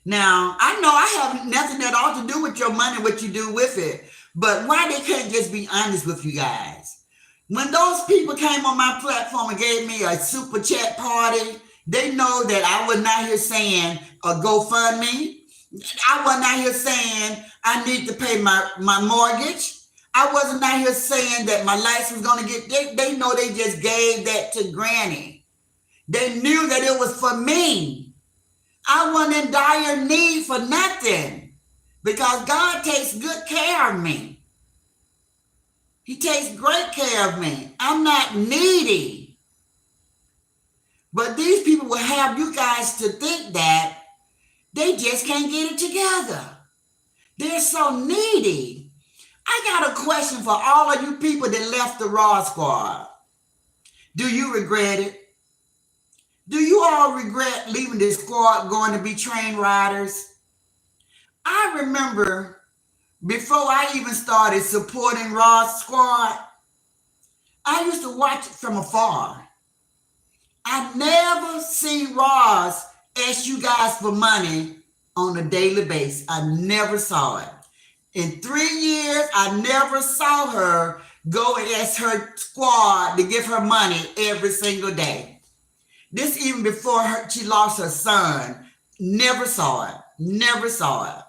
Now, I know I have nothing at all to do with your money, what you do with it. But why they can't just be honest with you guys? When those people came on my platform and gave me a super chat party, they know that I was not here saying a GoFundMe. I wasn't out here saying I need to pay my mortgage. I wasn't out here saying that my lights was going to get, they know they just gave that to Granny. They knew that it was for me. I wasn't in dire need for nothing because God takes good care of me. He takes great care of me. I'm not needy. But these people will have you guys to think that they just can't get it together. They're so needy. I got a question for all of you people that left the Raw Squad. Do you regret it? Do you all regret leaving this squad going to be train riders? I remember before I even started supporting Raw Squad, I used to watch it from afar. I never seen Roz ask you guys for money on a daily basis. I never saw it. In 3 years, I never saw her go and ask her squad to give her money every single day. This even before she lost her son. Never saw it. Never saw it.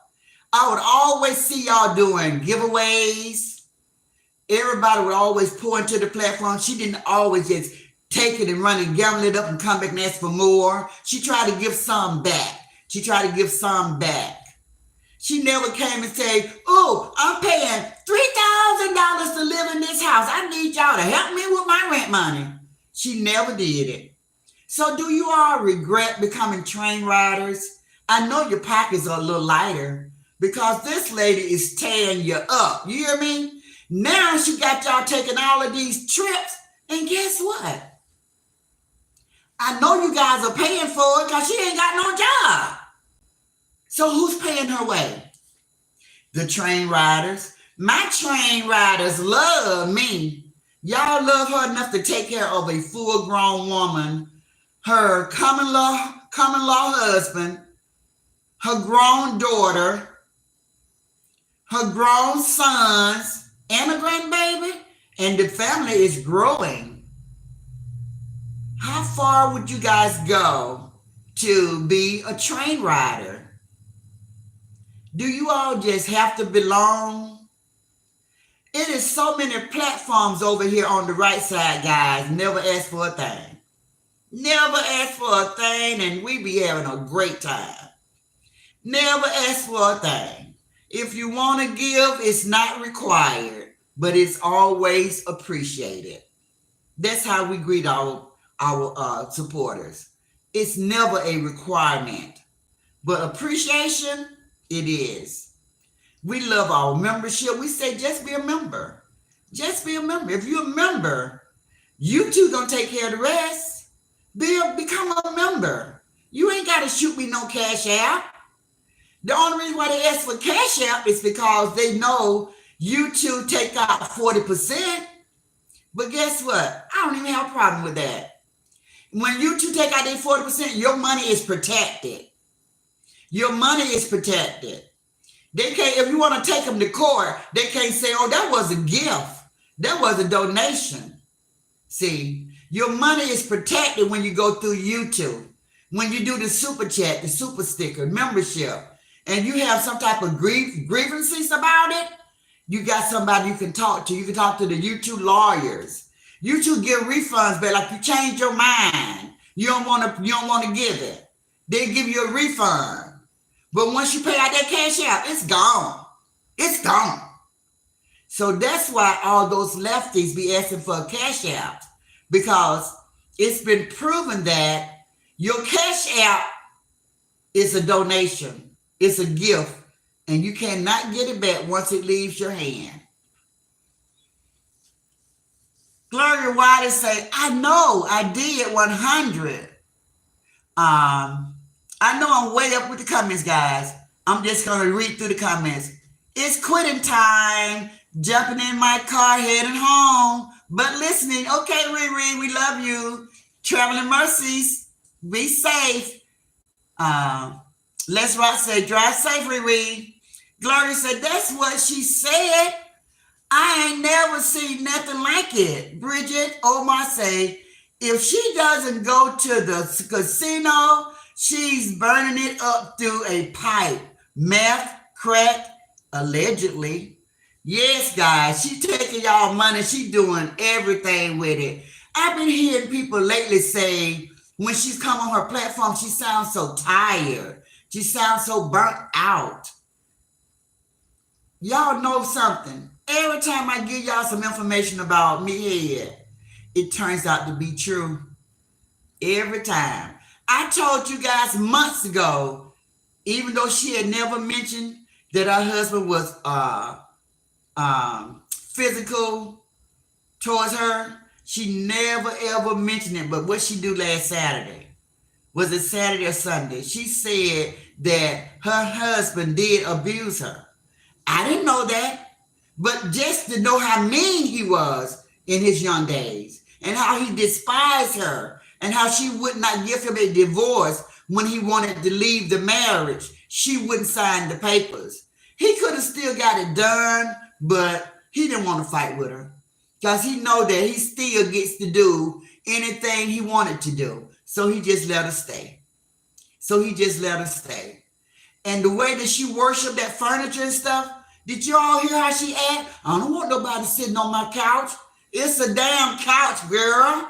I would always see y'all doing giveaways. Everybody would always pour into the platform. She didn't always just take it and run and gamble it up and come back and ask for more. She tried to give some back. She tried to give some back. She never came and said, oh, I'm paying $3,000 to live in this house. I need y'all to help me with my rent money. She never did it. So do you all regret becoming train riders? I know your pockets are a little lighter because this lady is tearing you up. You hear me? Now she got y'all taking all of these trips. And guess what? I know you guys are paying for it because she ain't got no job. So who's paying her way? The train riders. My train riders love me. Y'all love her enough to take care of a full-grown woman, her common law husband, her grown daughter, her grown sons, and a grandbaby, and the family is growing. How far would you guys go to be a train rider? Do you all just have to belong? It is so many platforms over here on the right side, guys. Never ask for a thing. Never ask for a thing, and we be having a great time. Never ask for a thing. If you want to give, it's not required, but it's always appreciated. That's how we greet our supporters. It's never a requirement, but appreciation, it is. We love our membership. We say just be a member. Just be a member. If you're a member, you two gonna take care of the rest. Become a member. You ain't got to shoot me no Cash App. The only reason why they ask for Cash App is because they know you two take out 40%. But guess what? I don't even have a problem with that. When you two take out that 40%, your money is protected. Your money is protected. They can't, if you want to take them to court, they can't say, oh, that was a gift. That was a donation. See, your money is protected when you go through YouTube. When you do the super chat, the super sticker, membership, and you have some type of grievances about it, you got somebody you can talk to. You can talk to the YouTube lawyers. YouTube give refunds, but like you change your mind. You don't want to give it. They give you a refund. But once you pay out that Cash App, it's gone. It's gone. So that's why all those lefties be asking for a Cash App, because it's been proven that your Cash App is a donation. It's a gift, and you cannot get it back once it leaves your hand. Gloria Wiley say, I know I did 100. I know I'm way up with the comments, guys. I'm just going to read through the comments. It's quitting time. Jumping in my car, heading home, but listening. Okay, Riri, we love you. Traveling mercies. Be safe. Les Rock said, drive safe, Riri. Gloria said, that's what she said. I ain't never seen nothing like it. Bridget Omar say, if she doesn't go to the casino, she's burning it up through a pipe. Meth, crack, allegedly. Yes, guys, she taking y'all money. She doing everything with it. I've been hearing people lately say When she's come on her platform, she sounds so tired. She sounds so burnt out. Y'all know something. Every time I give y'all some information about me, it turns out to be true. Every time. I told you guys months ago, even though she had never mentioned that her husband was physical towards her, she never ever mentioned it. But what she do last Saturday? Was it Saturday or Sunday? She said that her husband did abuse her. I didn't know that. But just to know how mean he was in his young days and how he despised her and how she would not give him a divorce when he wanted to leave the marriage, she wouldn't sign the papers. He could have still got it done, but he didn't want to fight with her because he know that he still gets to do anything he wanted to do. So he just let her stay. And the way that she worshiped that furniture and stuff, did you all hear how she act? I don't want nobody sitting on my couch. It's a damn couch, girl.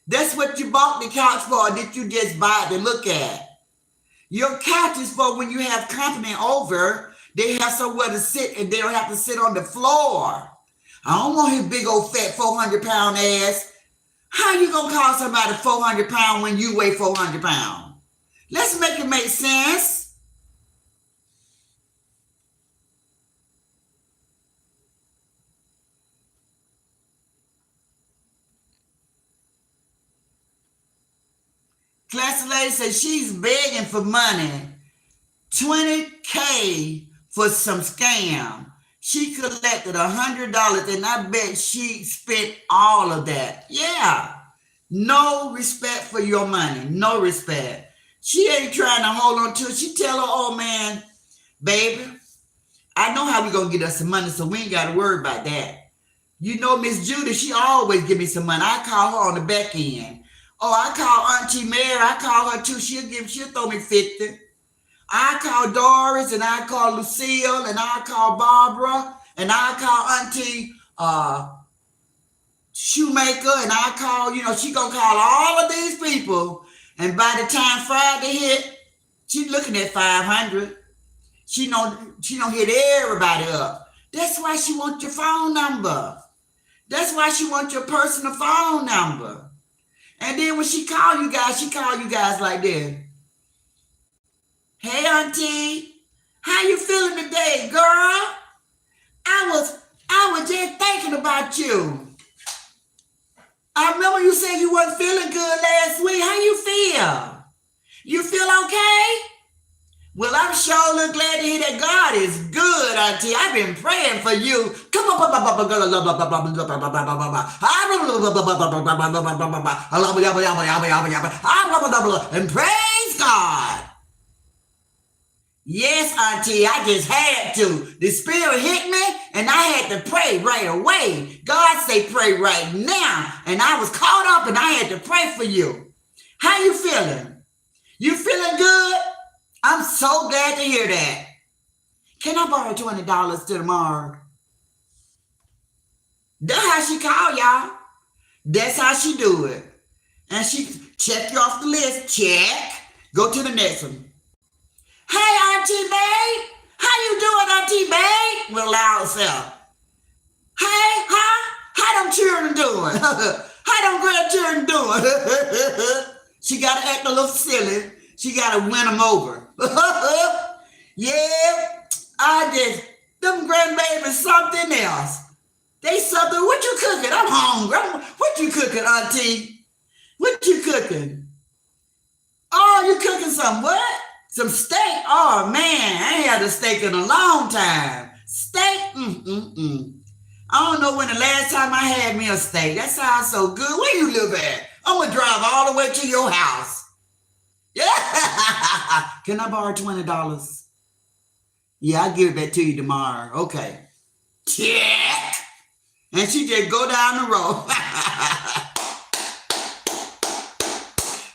That's what you bought the couch for, or did you just buy it to look at? Your couch is for when you have company over, they have somewhere to sit and they don't have to sit on the floor. I don't want his big old fat 400-pound ass. How you gonna call somebody 400 pounds when you weigh 400 pounds? Let's make it make sense. Classy lady says she's begging for money. $20K for some scam. She collected $100 and I bet she spent all of that. Yeah. No respect for your money. No respect. She ain't trying to hold on to it. She tell her old man, baby, I know how we gonna get us some money, so we ain't gotta worry about that. You know, Miss Judy, she always give me some money. I call her on the back end. Oh, I call Auntie Mary. I call her too. She'll throw me 50. I call Doris and I call Lucille and I call Barbara and I call Auntie Shoemaker and I call, she gonna call all of these people. And by the time Friday hit, she's looking at 500. She don't hit everybody up. That's why she wants your phone number. That's why she wants your personal phone number. And then when she call you guys like this. Hey, Auntie, how you feeling today, girl? I was just thinking about you. I remember you said you wasn't feeling good last week. How you feel? You feel okay? Well, I'm sure glad to hear that God is good, Auntie. I've been praying for you. Come on, and praise God. Yes, Auntie, I just had to. The Spirit hit me, and I had to pray right away. God say pray right now, and I was caught up, and I had to pray for you. How you feeling? You feeling good? I'm so glad to hear that. Can I borrow $20 to tomorrow? That's how she call y'all. That's how she do it. And she check you off the list. Check. Go to the next one. Hey, Auntie May. How you doing, Auntie May? With a loud self. Hey, huh? How them children doing? How them grandchildren doing? She got to act a little silly. She got to win them over. Yeah, them grandbabies something else. They something. What you cooking? I'm hungry. What you cooking, Auntie? What you cooking? Oh, you cooking some what? Some steak? Oh, man, I ain't had a steak in a long time. Steak? I don't know when the last time I had me a steak. That sounds so good. Where you live at? I'm going to drive all the way to your house. Yeah. Can I borrow $20? Yeah, I'll give it back to you tomorrow. Okay. Check. And she just go down the road.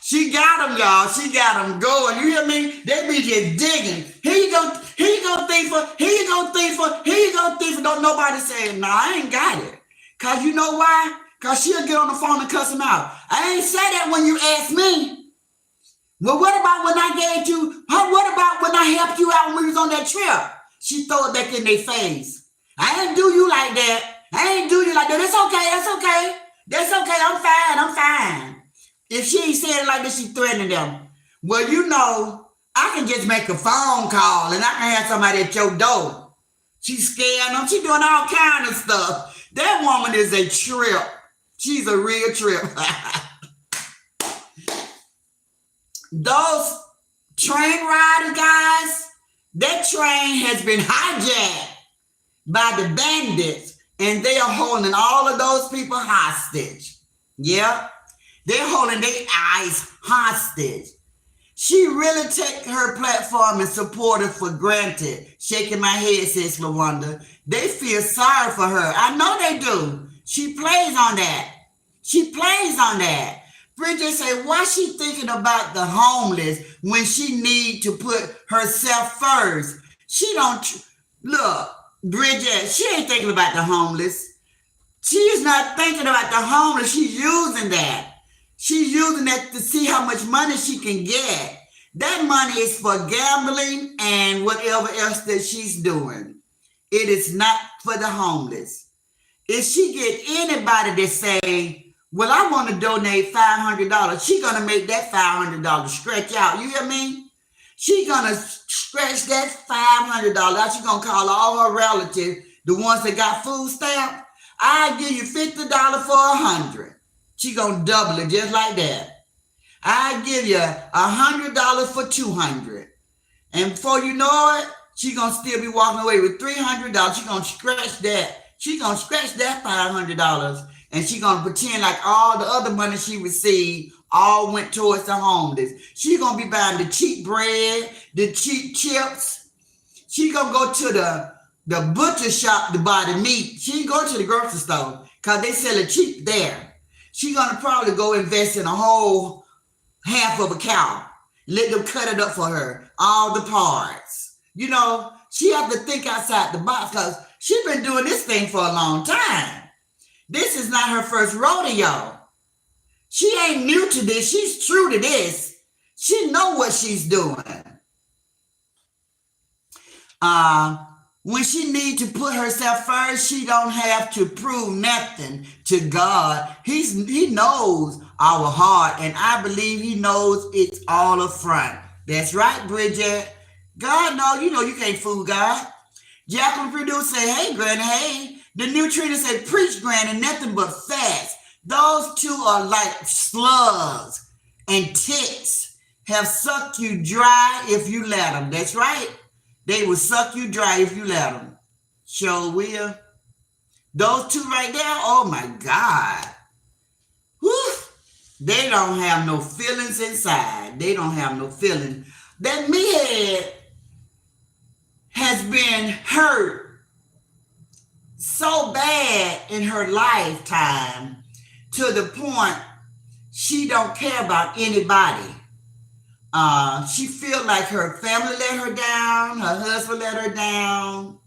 She got them, y'all. She got them going. You hear me? They be just digging. Here you go, thief. Here you go, thief. Don't nobody say, no, I ain't got it. Because you know why? Because she'll get on the phone and cuss him out. I ain't say that when you asked me. Well, what about when I gave you, what about when I helped you out when we was on that trip? She throw it back in their face. I ain't do you like that. I ain't do you like that. That's okay. That's okay. That's okay. I'm fine. I'm fine. If she ain't saying it like this, she threatening them. Well, you know, I can just make a phone call and I can have somebody at your door. She's scaring them. She's doing all kind of stuff. That woman is a trip. She's a real trip. Those train riders, guys, that train has been hijacked by the bandits, and they are holding all of those people hostage. Yeah, they're holding their eyes hostage. She really take her platform and supporter for granted. Shaking my head, says LaWanda. They feel sorry for her. I know they do. She plays on that. She plays on that. Bridget said, why she thinking about the homeless when she need to put herself first? She don't, look, Bridget, she ain't thinking about the homeless. She is not thinking about the homeless. She's using that. She's using that to see how much money she can get. That money is for gambling and whatever else that she's doing. It is not for the homeless. If she get anybody that say, well, I want to donate $500, she going to make that $500 stretch out. You hear me? She going to stretch that $500 out. She going to call all her relatives, the ones that got food stamp. I'll give you $50 for $100. She going to double it just like that. I'll give you $100 for $200. And before you know it, she going to still be walking away with $300. She going to scratch that. She going to scratch that $500. And she going to pretend like all the other money she received all went towards the homeless. She going to be buying the cheap bread, the cheap chips. She going to go to the butcher shop to buy the meat. She ain't go to the grocery store because they sell it cheap there. She going to probably go invest in a whole half of a cow. Let them cut it up for her, all the parts. You know, she have to think outside the box because she's been doing this thing for a long time. This is not her first rodeo. She ain't new to this. She's true to this. She know what she's doing. When she need to put herself first, she don't have to prove nothing to God. He knows our heart, and I believe he knows it's all up front. That's right, Bridget. God knows, you know you can't fool God. Jacqueline Purdue said, hey, Granny, hey. The new Trina said, preach, Granny, nothing but facts. Those two are like slugs and ticks, have sucked you dry if you let them. That's right. They will suck you dry if you let them. Sure will. Those two right there, oh my God. Whew. They don't have no feelings inside. They don't have no feelings. That meathead has been hurt so bad in her lifetime to the point she don't care about anybody. She feel like her family let her down, her husband let her down,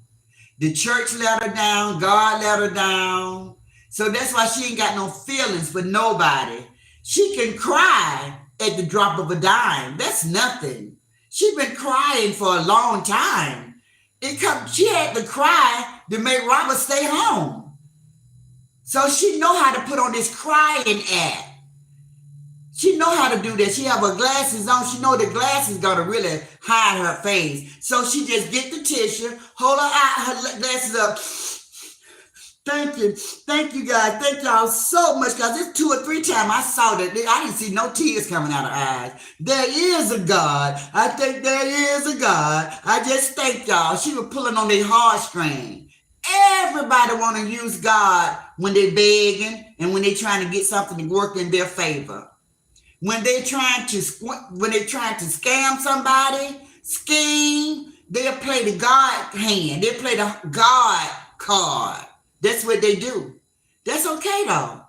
the church let her down, God let her down. So that's why she ain't got no feelings for nobody. She can cry at the drop of a dime. That's nothing. She been crying for a long time. She had to cry to make Robert stay home. So she know how to put on this crying act. She know how to do that. She have her glasses on. She know the glasses gonna really hide her face. So she just get the tissue, hold her glasses up. Thank you guys. Thank y'all so much, because it's 2 or 3 times I saw that. I didn't see no tears coming out of her eyes. There is a God. I think there is a God. I just thank y'all. She was pulling on their heartstring. Everybody want to use God when they're begging and when they're trying to get something to work in their favor. When they're trying to scam somebody, scheme, they'll play the God hand. They'll play the God card. That's what they do. That's okay though.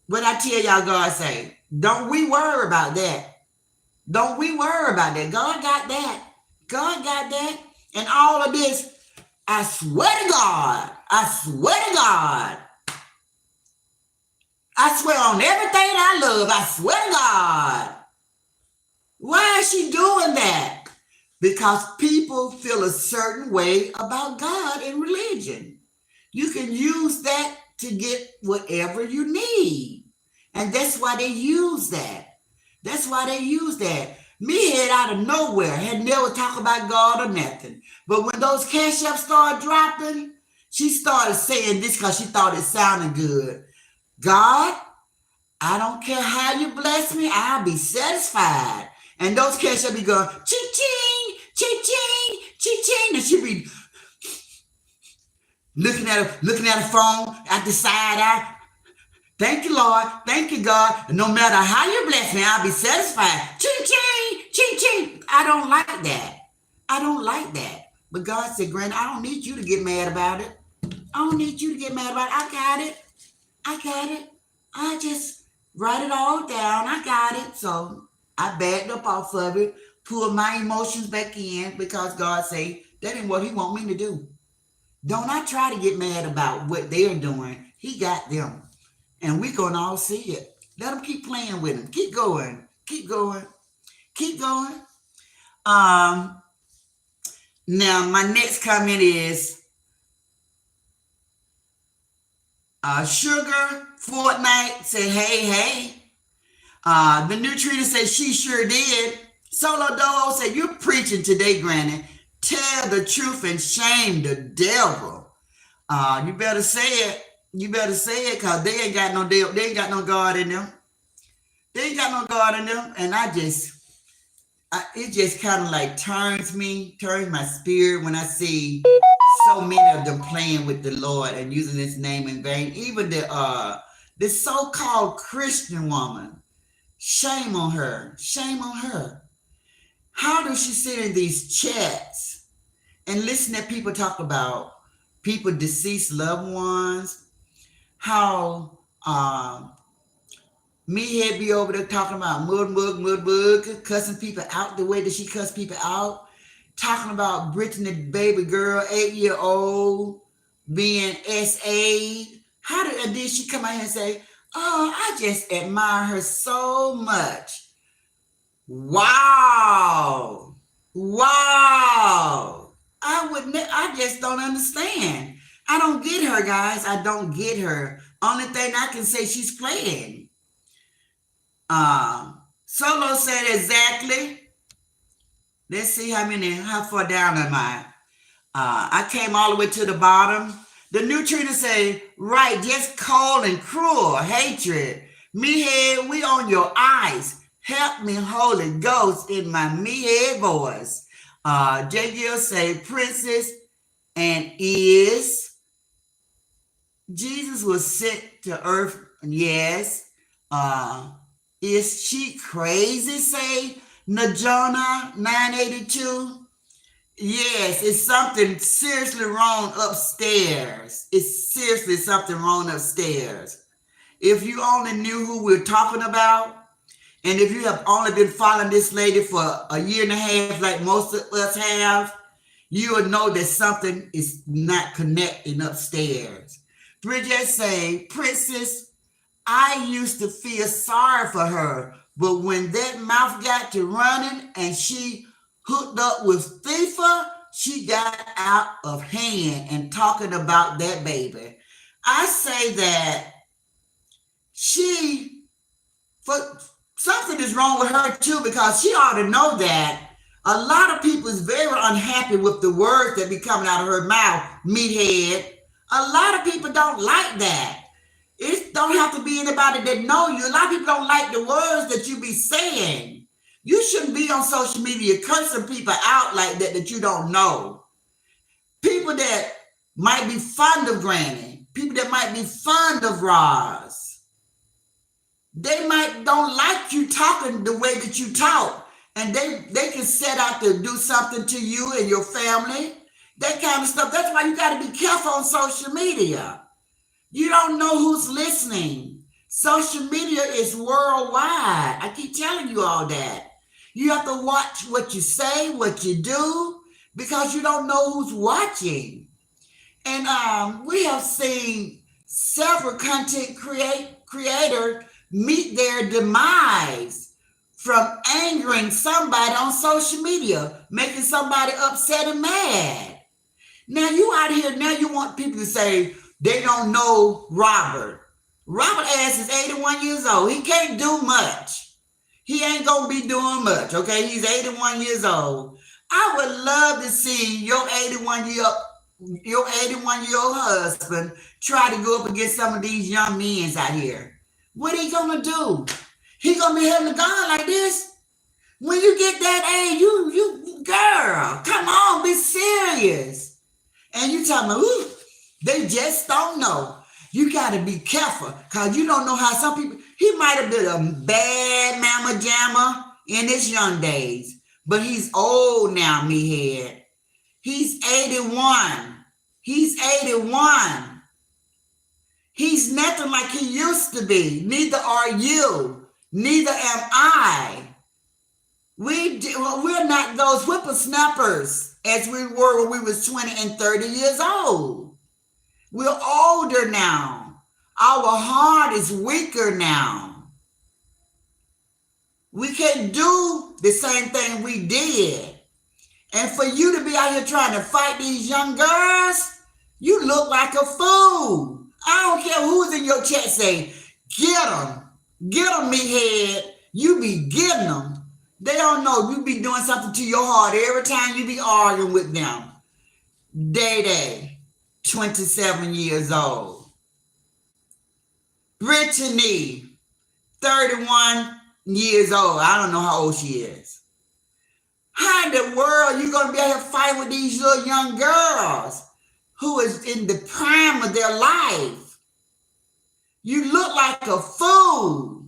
What I tell y'all, God say, don't we worry about that. Don't we worry about that. God got that. God got that. And all of this, I swear to God, I swear on everything I love, I swear to God. Why is she doing that? Because people feel a certain way about God and religion. You can use that to get whatever you need. And that's why they use that. That's why they use that. Me head out of nowhere, had never talked about God or nothing. But when those cash apps started dropping, she started saying this because she thought it sounded good. God, I don't care how you bless me, I'll be satisfied. And those cash apps be going, ching-ching, ching-ching, ching-ching. And she be looking at her phone at the side eye. Thank you, Lord. Thank you, God. And no matter how you bless me, I'll be satisfied. Ching, ching, ching, ching. I don't like that. I don't like that. But God said, Granny, I don't need you to get mad about it. I don't need you to get mad about it. I got it. I got it. I just write it all down. I got it. So I backed up off of it, pulled my emotions back in because God said, that ain't what he want me to do. Don't I try to get mad about what they're doing. He got them. And we're going to all see it. Let them keep playing with him. Keep going. Keep going. Keep going. Now, my next comment is Sugar Fortnite said, hey. The new Trina said she sure did. Solo Dolo said, you're preaching today, Granny. Tell the truth and shame the devil. You better say it. You better say it because they ain't got no devil. They ain't got no God in them. They ain't got no God in them. And it just kind of like turns my spirit when I see so many of them playing with the Lord and using his name in vain. Even the so-called Christian woman, shame on her. Shame on her. How does she sit in these chats and listen to people talk about people deceased loved ones? How me had be over there talking about mud, cussing people out the way that she cussed people out, talking about Brittany, baby girl, 8-year-old, being SA. And then she come out here and say, oh, I just admire her so much. Wow. I just don't understand. I don't get her, guys. I don't get her. Only thing I can say, she's playing. Solo said exactly. Let's see how far down am I? I came all the way to the bottom. The new Trina say, right, just cold and cruel hatred. Me head, we on your eyes. Help me, Holy Ghost, in my me head voice. J. Gill say, princess, and is Jesus was sent to earth. Yes. Is she crazy? Say Najona 982. Yes, it's something seriously wrong upstairs. It's seriously something wrong upstairs. If you only knew who we're talking about, and if you have only been following this lady for a year and a half, like most of us have, you will know that something is not connecting upstairs. Bridget say, Princess, I used to feel sorry for her, but when that mouth got to running and she hooked up with FIFA, she got out of hand and talking about that baby. I say that something is wrong with her too, because she ought to know that a lot of people is very unhappy with the words that be coming out of her mouth, meathead. A lot of people don't like that. It don't have to be anybody that know you. A lot of people don't like the words that you be saying. You shouldn't be on social media cursing people out like that you don't know. People that might be fond of Granny, people that might be fond of Roz, they might don't like you talking the way that you talk, and they can set out to do something to you and your family, that kind of stuff. That's why you got to be careful on social media. You don't know who's listening. Social media is worldwide. I keep telling you all that. You have to watch what you say, what you do, because you don't know who's watching. And we have seen several content creator meet their demise from angering somebody on social media, making somebody upset and mad. Now you out here, now you want people to say they don't know Robert. Robert ass is 81 years old. He can't do much. He ain't gonna be doing much, okay? He's 81 years old. I would love to see your 81-year-old husband try to go up against some of these young men out here. What he gonna do? He gonna be having a gun like this? When you get that age, you girl, come on, be serious. And you talking about, ooh, they just don't know. You got to be careful because you don't know how some people, he might have been a bad mama jammer in his young days, but he's old now, meathead. He's 81. He's 81. He's nothing like he used to be. Neither are you. Neither am I. We're not those whippersnappers as we were when we was 20 and 30 years old. We're older now. Our heart is weaker now. We can't do the same thing we did. And for you to be out here trying to fight these young girls, you look like a fool. I don't care who's in your chat say, get them, meathead. You be getting them. They don't know you be doing something to your heart every time you be arguing with them. Day, 27 years old. Brittany, 31 years old. I don't know how old she is. How in the world are you going to be out here fighting with these little young girls who is in the prime of their life? You look like a fool.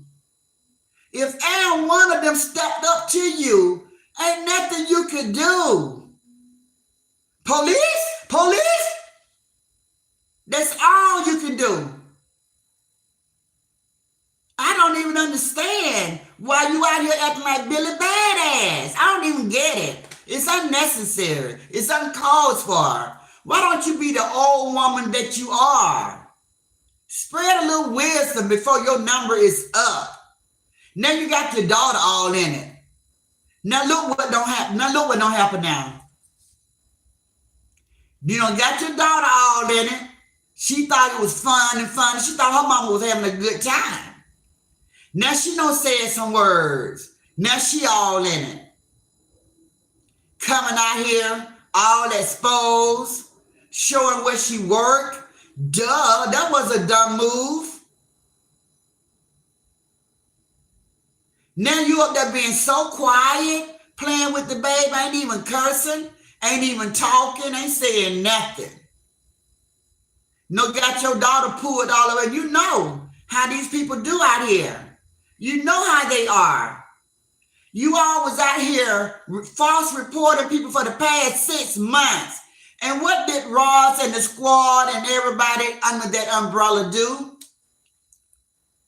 If any one of them stepped up to you, ain't nothing you could do. Police? That's all you can do. I don't even understand why you out here acting like Billy Badass. I don't even get it. It's unnecessary. It's uncalled for. Why don't you be the old woman that you are? Spread a little wisdom before your number is up. Now you got your daughter all in it. Now look what don't happen. Now. You don't got your daughter all in it. She thought it was fun and funny. She thought her mama was having a good time. Now she done said some words. Now she all in it. Coming out here, all exposed, showing where she worked. Duh, that was a dumb move. Now you up there being so quiet, playing with the babe, ain't even cursing, ain't even talking, ain't saying nothing. No, got your daughter pulled all the way. You know how these people do out here. You know how they are. You all was out here false reporting people for the past 6 months. And what did Ross and the squad and everybody under that umbrella do?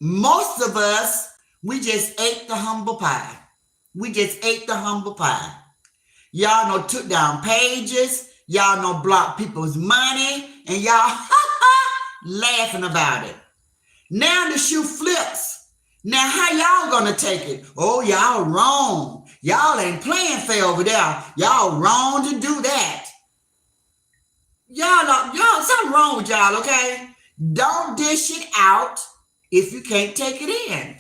Most of us, we just ate the humble pie. Y'all know took down pages. Y'all know blocked people's money. And y'all laughing about it. Now the shoe flips. Now how y'all gonna take it? Oh, y'all wrong. Y'all ain't playing fair over there. Y'all wrong to do that. Y'all, something wrong with y'all, okay? Don't dish it out if you can't take it in.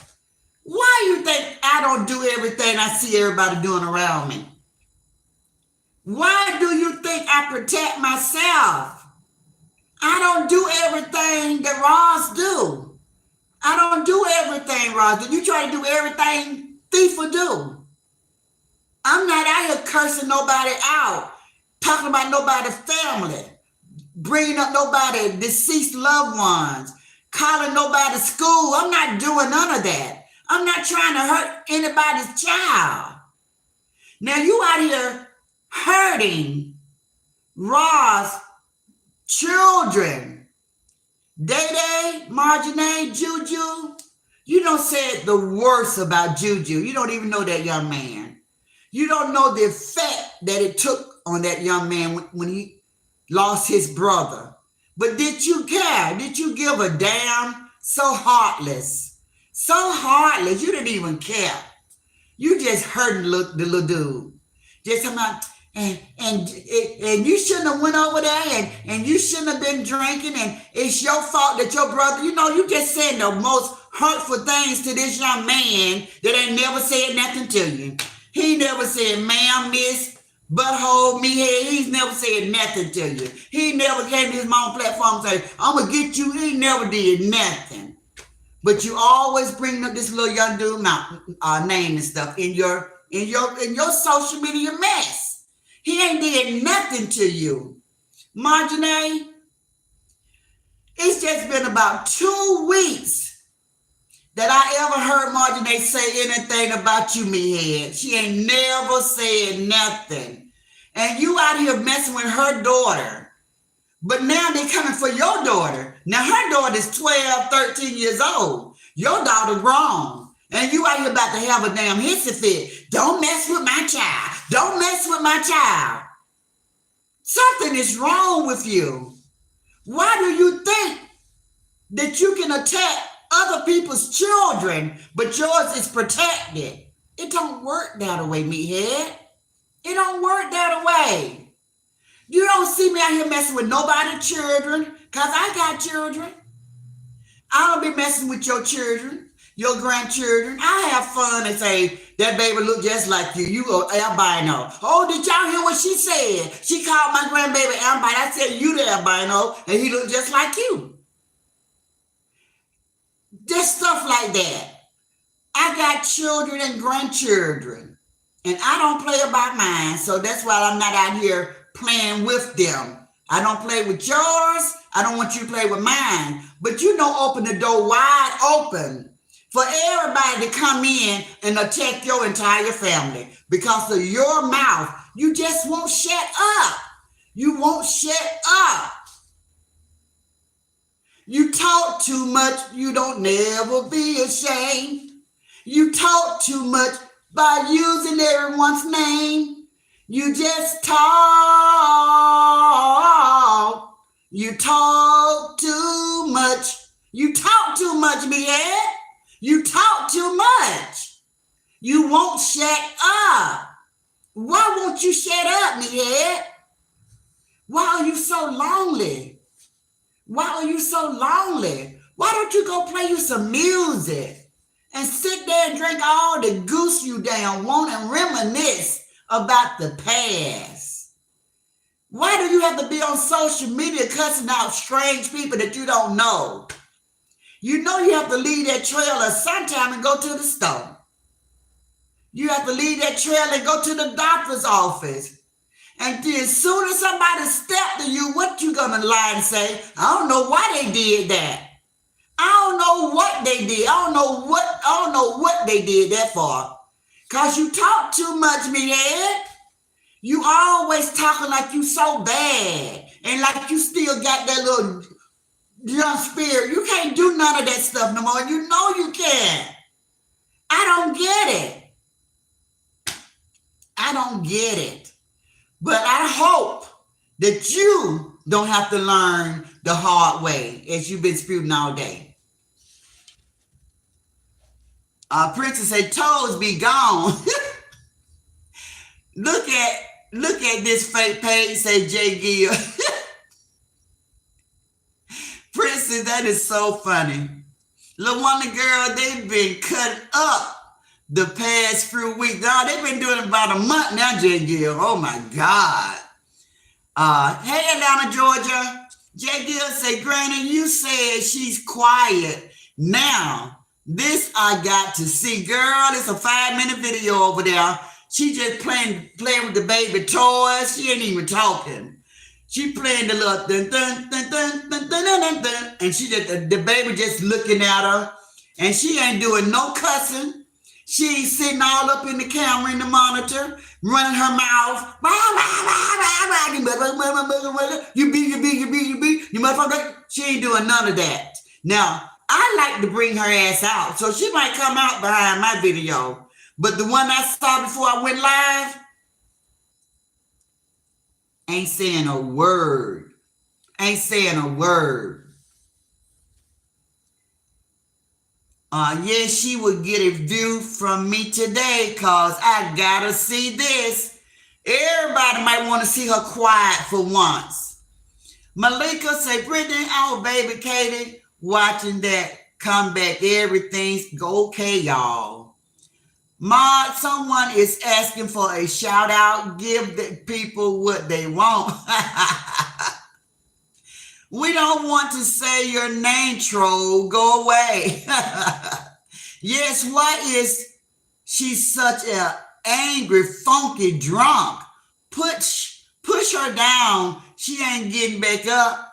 Why you think I don't do everything I see everybody doing around me? Why do you think I protect myself? I don't do everything that Ross do. I don't do everything, Ross. You try to do everything thief will do. I'm not out here cursing nobody out, talking about nobody's family, bringing up nobody's deceased loved ones, calling nobody's school. I'm not doing none of that. I'm not trying to hurt anybody's child. Now you out here hurting Ross' children. Day, Marjane, Juju. You don't say the worst about Juju. You don't even know that young man. You don't know the effect that it took on that young man when he lost his brother. But did you care? Did you give a damn So heartless. So heartless. You didn't even care. You just hurting the little dude. Just talking about, and you shouldn't have went over there and you shouldn't have been drinking and it's your fault that your brother, you just said the most hurtful things to this young man that ain't never said nothing to you. He never said, ma'am, miss, butthole, me head. He's never said nothing to you. He never came to his mom platform and said, I'm going to get you. He never did nothing. But you always bring up this little young dude name and stuff in your social media mess. He ain't did nothing to you. Marjorie, it's just been about 2 weeks that I ever heard Marjorie say anything about you, meathead. She ain't never said nothing. And you out here messing with her daughter. But now they coming for your daughter. Now her daughter is 12, 13 years old. Your daughter grown. And you out here about to have a damn hissy fit. Don't mess with my child. Don't mess with my child. Something is wrong with you. Why do you think that you can attack other people's children, but yours is protected? It don't work that way, meathead. It don't work that way. You don't see me out here messing with nobody's children, because I got children. I don't be messing with your children, your grandchildren. I have fun and say, that baby look just like you. You go albino. Oh, did y'all hear what she said? She called my grandbaby albino. I said, you the albino, and he looked just like you. Just stuff like that. I got children and grandchildren, and I don't play about mine, so that's why I'm not out here playing with them. I don't play with yours. I don't want you to play with mine. But open the door wide open for everybody to come in and attack your entire family because of your mouth. You just won't shut up. You won't shut up. You talk too much. You don't never be ashamed. You talk too much by using everyone's name. You just talk. You talk too much. You talk too much, meathead. You talk too much. You won't shut up. Why won't you shut up, meathead? Why are you so lonely? Why are you so lonely? Why don't you go play you some music and sit there and drink all the goose you damn want and reminisce about the past? Why do you have to be on social media cussing out strange people that you don't know? You know you have to leave that trailer sometime and go to the store. You have to leave that trailer and go to the doctor's office. And then as soon as somebody step to you, what you gonna lie and say? I don't know why they did that. I don't know what they did. I don't know what they did that for. Cause you talk too much, meathead. You always talking like you so bad. And like you still got that little young spirit. You can't do none of that stuff no more. You know you can't. I don't get it. I don't get it. But I hope that you don't have to learn the hard way as you've been spewing all day. Princess said, toes be gone. Look at this fake page, say Jay Gill. Princess, that is so funny. LaWanda girl, they've been cut up the past few weeks. Now, they've been doing it about a month now, Jay Gill. Oh my God. Hey, Atlanta, Georgia. Jay Gill say, Granny, you said she's quiet. Now, this I got to see. Girl, it's a 5-minute video over there. She just playing with the baby toys. She ain't even talking. She playing the little dun dun dun dun dun dun dun dun, and she just the baby just looking at her, and she ain't doing no cussing. She ain't sitting all up in the camera in the monitor, running her mouth. You be, you motherfucker. She ain't doing none of that. Now, I like to bring her ass out, so she might come out behind my video. But the one I saw before I went live ain't saying a word. Ain't saying a word. Yeah, she would get a view from me today because I gotta see this. Everybody might want to see her quiet for once. Malika say, Brittany, oh, baby Katie, watching that comeback, everything's okay, y'all. Maud, someone is asking for a shout out. Give the people what they want. We don't want to say your name, troll. Go away. Yes, why is she such a angry, funky drunk? Push her down. She ain't getting back up.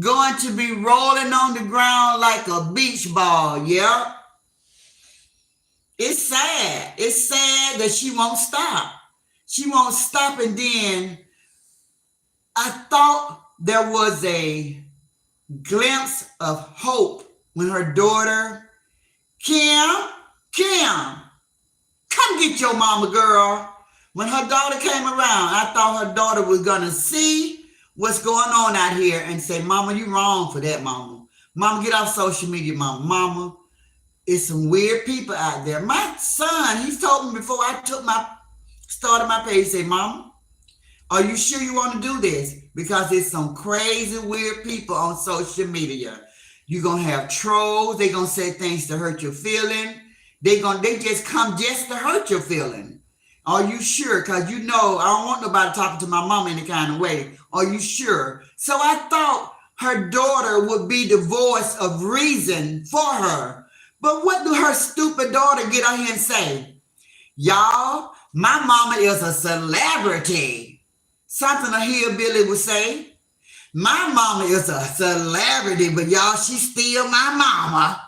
Going to be rolling on the ground like a beach ball. Yeah. It's sad. It's sad that she won't stop. She won't stop. And then I thought there was a glimpse of hope when her daughter, Kim, come get your mama, girl. When her daughter came around, I thought her daughter was going to see what's going on out here and say, Mama, you wrong for that, Mama. Mama, get off social media, Mama. Mama, it's some weird people out there. My son, he told me before I started my page, say, Mama, are you sure you want to do this? Because there's some crazy, weird people on social media. You're going to have trolls. They're going to say things to hurt your feeling. They just come just to hurt your feeling. Are you sure? Because I don't want nobody talking to my mama any kind of way. Are you sure? So I thought her daughter would be the voice of reason for her. But what do her stupid daughter get on here and say? Y'all, my mama is a celebrity. Something a hillbilly would say. My mama is a celebrity, but y'all, she's still my mama.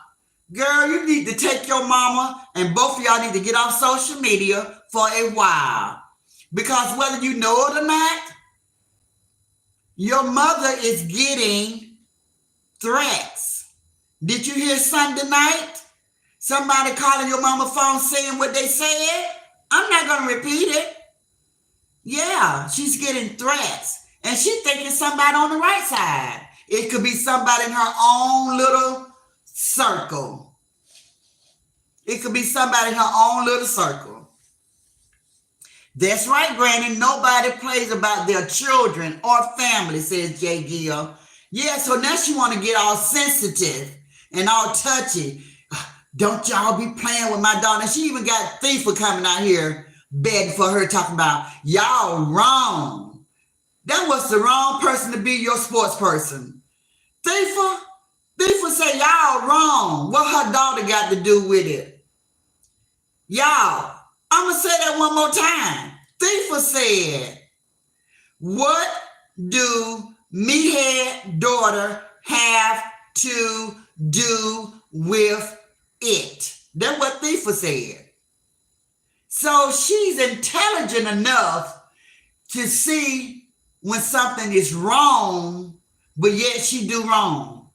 Girl, you need to take your mama and both of y'all need to get off social media for a while. Because whether you know it or not, your mother is getting threats. Did you hear Sunday night? Somebody calling your mama phone saying what they said? I'm not going to repeat it. Yeah, she's getting threats. And she thinking somebody on the right side. It could be somebody in her own little circle. It could be somebody in her own little circle. That's right, Granny. Nobody plays about their children or family, says Jay Gill. Yeah, so now she want to get all sensitive and all touchy. Don't y'all be playing with my daughter. And she even got Thiefa coming out here begging for her, talking about y'all wrong. That was the wrong person to be your sports person. Thiefa say y'all wrong. What her daughter got to do with it? Y'all, I'm going to say that one more time. Thiefa said, what do meathead daughter have to do with it? That's what Thiefa said. So she's intelligent enough to see when something is wrong, but yet she do wrong.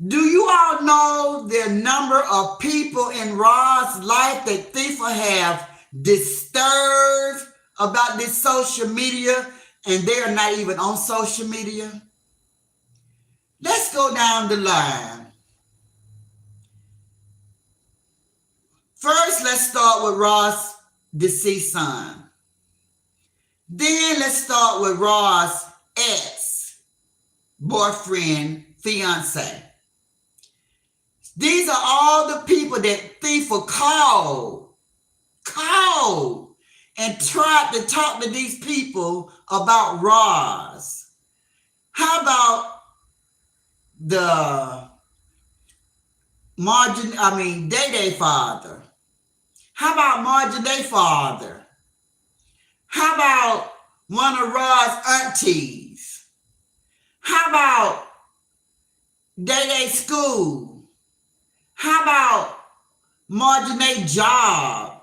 Do you all know the number of people in Rod's life that Thiefa have disturbed about this social media, and they are not even on social media? Let's go down the line. First, let's start with Rod's deceased son. Then let's start with Rod's ex-boyfriend, fiance. These are all the people that Thiefa called and tried to talk to these people about Roz. How about the Day father? How about Margin Day father? How about one of Rod's aunties? How about Day school? How about Margin Day job?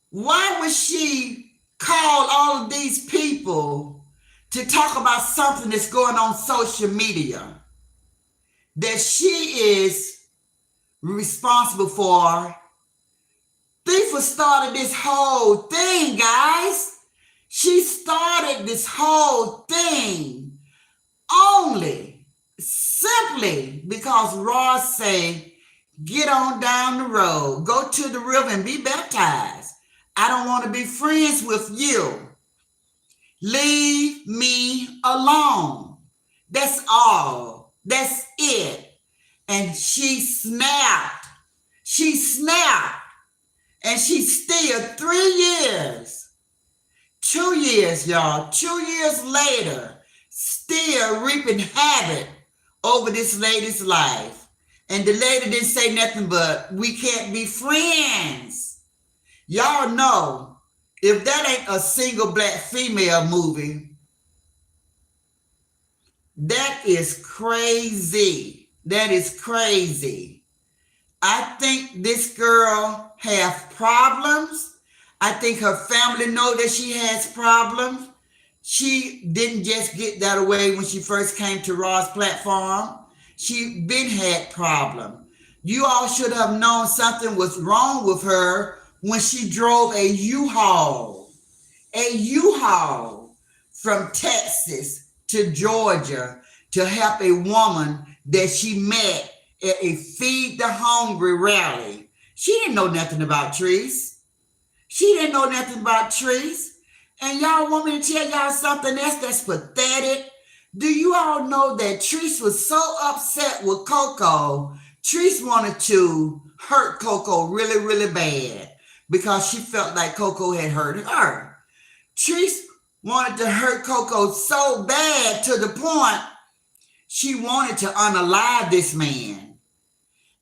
Why would she call all of these people to talk about something that's going on social media that she is responsible for? Thiefa started this whole thing, guys. She started this whole thing only simply because Ross say, get on down the road, go to the river and be baptized. I don't want to be friends with you. Leave me alone. That's all. That's it. And she snapped. She snapped. And she's still 3 years, 2 years, y'all, 2 years later, still reaping havoc over this lady's life. And the lady didn't say nothing but, we can't be friends. Y'all know, if that ain't a single black female movie, that is crazy. That is crazy. I think this girl has problems. I think her family know that she has problems. She didn't just get that away when she first came to Raw's platform. She been had problem. You all should have known something was wrong with her when she drove a U-Haul from Texas to Georgia to help a woman that she met at a Feed the Hungry rally. She didn't know nothing about trees. She didn't know nothing about trees. And y'all want me to tell y'all something else that's pathetic? Do you all know that Treese was so upset with Coco? Treese wanted to hurt Coco really, really bad because she felt like Coco had hurt her. Treese wanted to hurt Coco so bad to the point she wanted to unalive this man.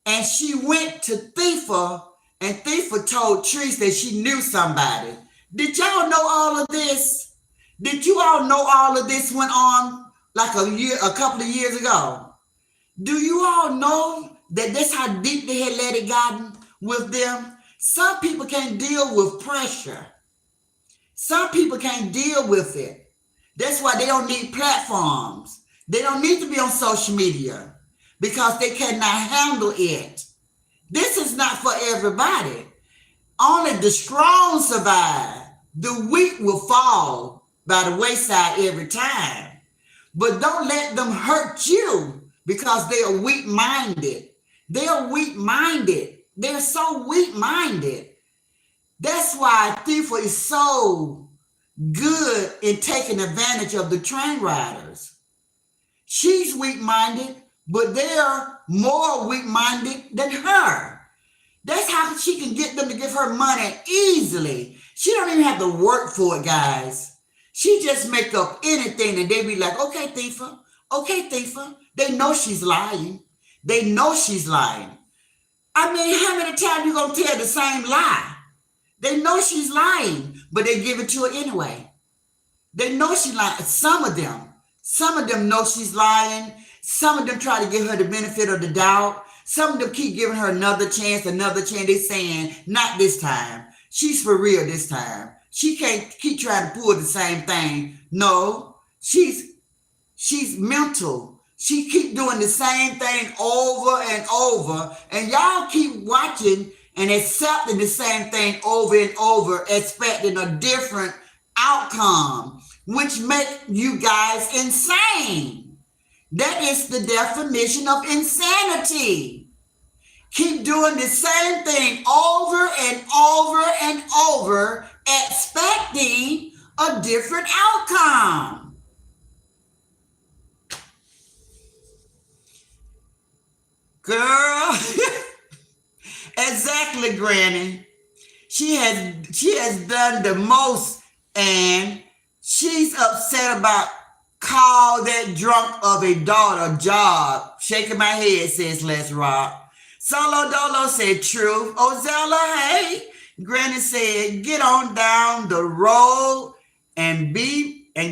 And she went to Thifa, and Thifa told Treese that she knew somebody. Did y'all know all of this? Did you all know all of this went on like a couple of years ago? Do you all know that that's how deep they had let it gotten with them? Some people can't deal with pressure. Some people can't deal with it. That's why they don't need platforms. They don't need to be on social media because they cannot handle it. This is not for everybody. Only the strong survive. The weak will fall by the wayside every time. But don't let them hurt you because they are weak-minded. They are weak-minded. They're so weak-minded. That's why Thifa is so good in taking advantage of the train riders. She's weak-minded, but they're more weak-minded than her. That's how she can get them to give her money easily. She don't even have to work for it, guys. She just make up anything and they be like, okay, Thifa, okay, Thifa. They know she's lying. They know she's lying. I mean, how many times you gonna tell the same lie? They know she's lying, but they give it to her anyway. They know she's lying. Some of them know she's lying. Some of them try to give her the benefit of the doubt. Some of them keep giving her another chance. They're saying, not this time. She's for real this time. She can't keep trying to pull the same thing. No, she's mental. She keep doing the same thing over and over. And y'all keep watching and accepting the same thing over and over, expecting a different outcome, which make you guys insane. That is the definition of insanity. Keep doing the same thing over and over and over, expecting a different outcome. Girl, exactly, Granny. She has done the most, and she's upset about call that drunk of a daughter job. Shaking my head, says Les Rock. Solo Dolo said true. Ozella, hey. Granny said, get on down the road and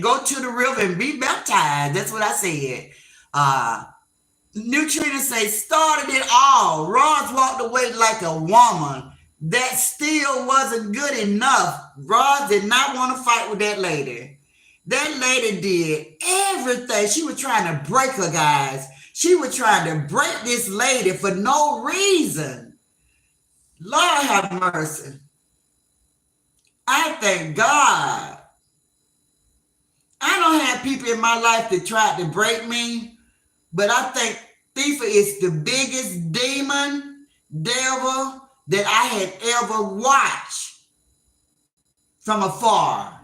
go to the river and be baptized. That's what I said. Nutrina say, started it all. Ross walked away like a woman. That still wasn't good enough. Ross did not want to fight with that lady. That lady did everything. She was trying to break her, guys. She was trying to break this lady for no reason. Lord have mercy. I thank God. I don't have people in my life that tried to break me, But I think Tifa is the biggest demon, devil that I had ever watched from afar.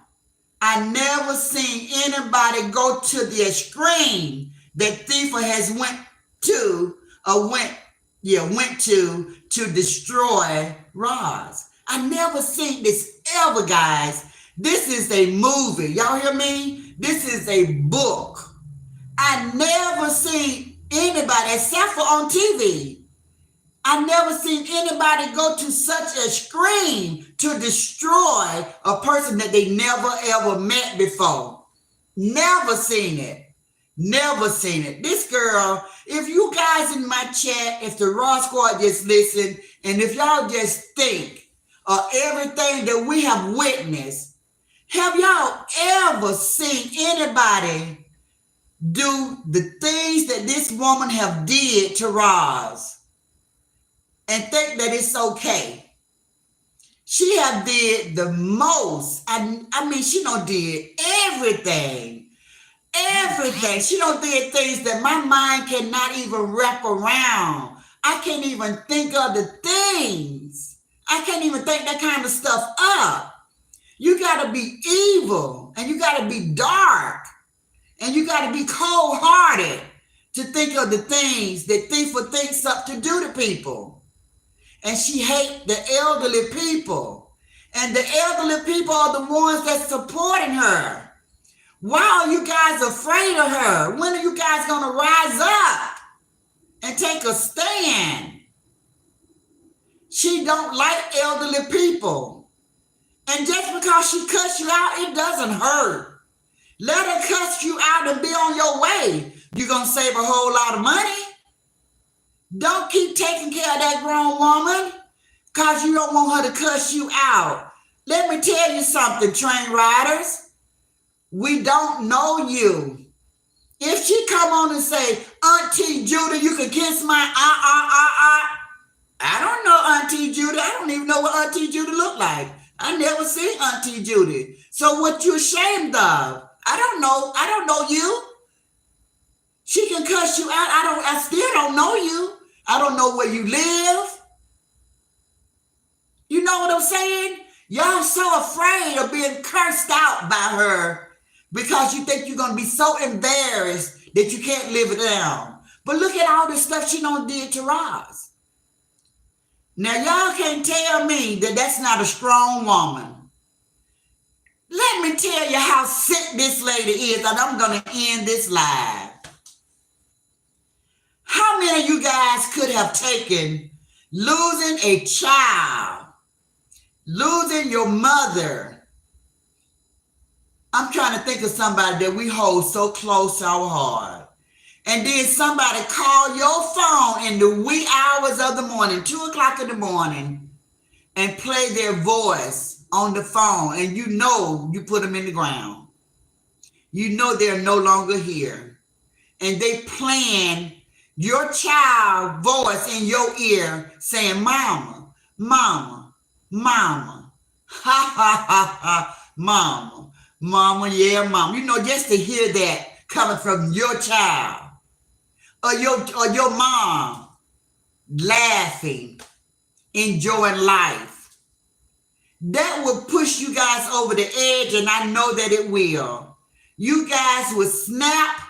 I never seen anybody go to the extreme that Tifa has went to or went to destroy Roz. I never seen this ever, guys. This is a movie. Y'all hear me? This is a book. I never seen anybody except for on TV. I never seen anybody go to such a extreme to destroy a person that they never ever met before. Never seen it. Never seen it. This girl, if you guys in my chat, if the Raw Squad just listen, and if y'all just think of everything that we have witnessed, have y'all ever seen anybody do the things that this woman have did to Roz and think that it's okay? She have did the most. I mean, she done did everything. Everything. She done did things that my mind cannot even wrap around. I can't even think of the things. I can't even think that kind of stuff up. You got to be evil, and you got to be dark, and you got to be cold-hearted to think of the things that Tifa thinks up to do to people. And she hate the elderly people. And the elderly people are the ones that's supporting her. Why are you guys afraid of her? When are you guys going to rise up and take a stand? She don't like elderly people. And just because she cuts you out, it doesn't hurt. Let her cuss you out and be on your way. You're going to save a whole lot of money. Don't keep taking care of that grown woman because you don't want her to cuss you out. Let me tell you something, train riders. We don't know you. If she come on and say, Auntie Judy, you can kiss my I don't know Auntie Judy. I don't even know what Auntie Judy look like. I never seen Auntie Judy. So what you ashamed of? I don't know you. She can cuss you out. I still don't know you. I don't know where you live. You know what I'm saying? Y'all so afraid of being cursed out by her because you think you're going to be so embarrassed that you can't live it down. But look at all this stuff she done did to Roz. Now, y'all can't tell me that that's not a strong woman. Let me tell you how sick this lady is, and I'm going to end this live. How many of you guys could have taken losing a child, losing your mother? I'm trying to think of somebody that we hold so close to our heart. And then somebody call your phone in the wee hours of the morning, 2 o'clock in the morning, and play their voice on the phone. And you know you put them in the ground. You know they're no longer here. And they playing your child voice in your ear saying, Mama, Mama, Mama, ha, ha, ha, ha, Mama, Mama, yeah, Mama. You know, just to hear that coming from your child or your mom laughing, enjoying life, that will push you guys over the edge, and I know that it will. You guys will snap.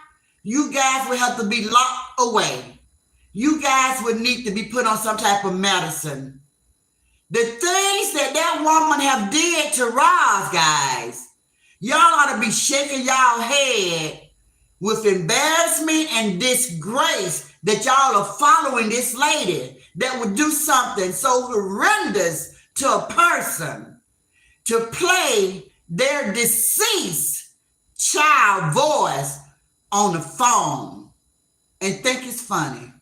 You guys will have to be locked away. You guys would need to be put on some type of medicine. The things that woman have did to Roz, guys, y'all ought to be shaking y'all head with embarrassment and disgrace that y'all are following this lady that would do something so horrendous to a person to play their deceased child voice on the phone and think it's funny.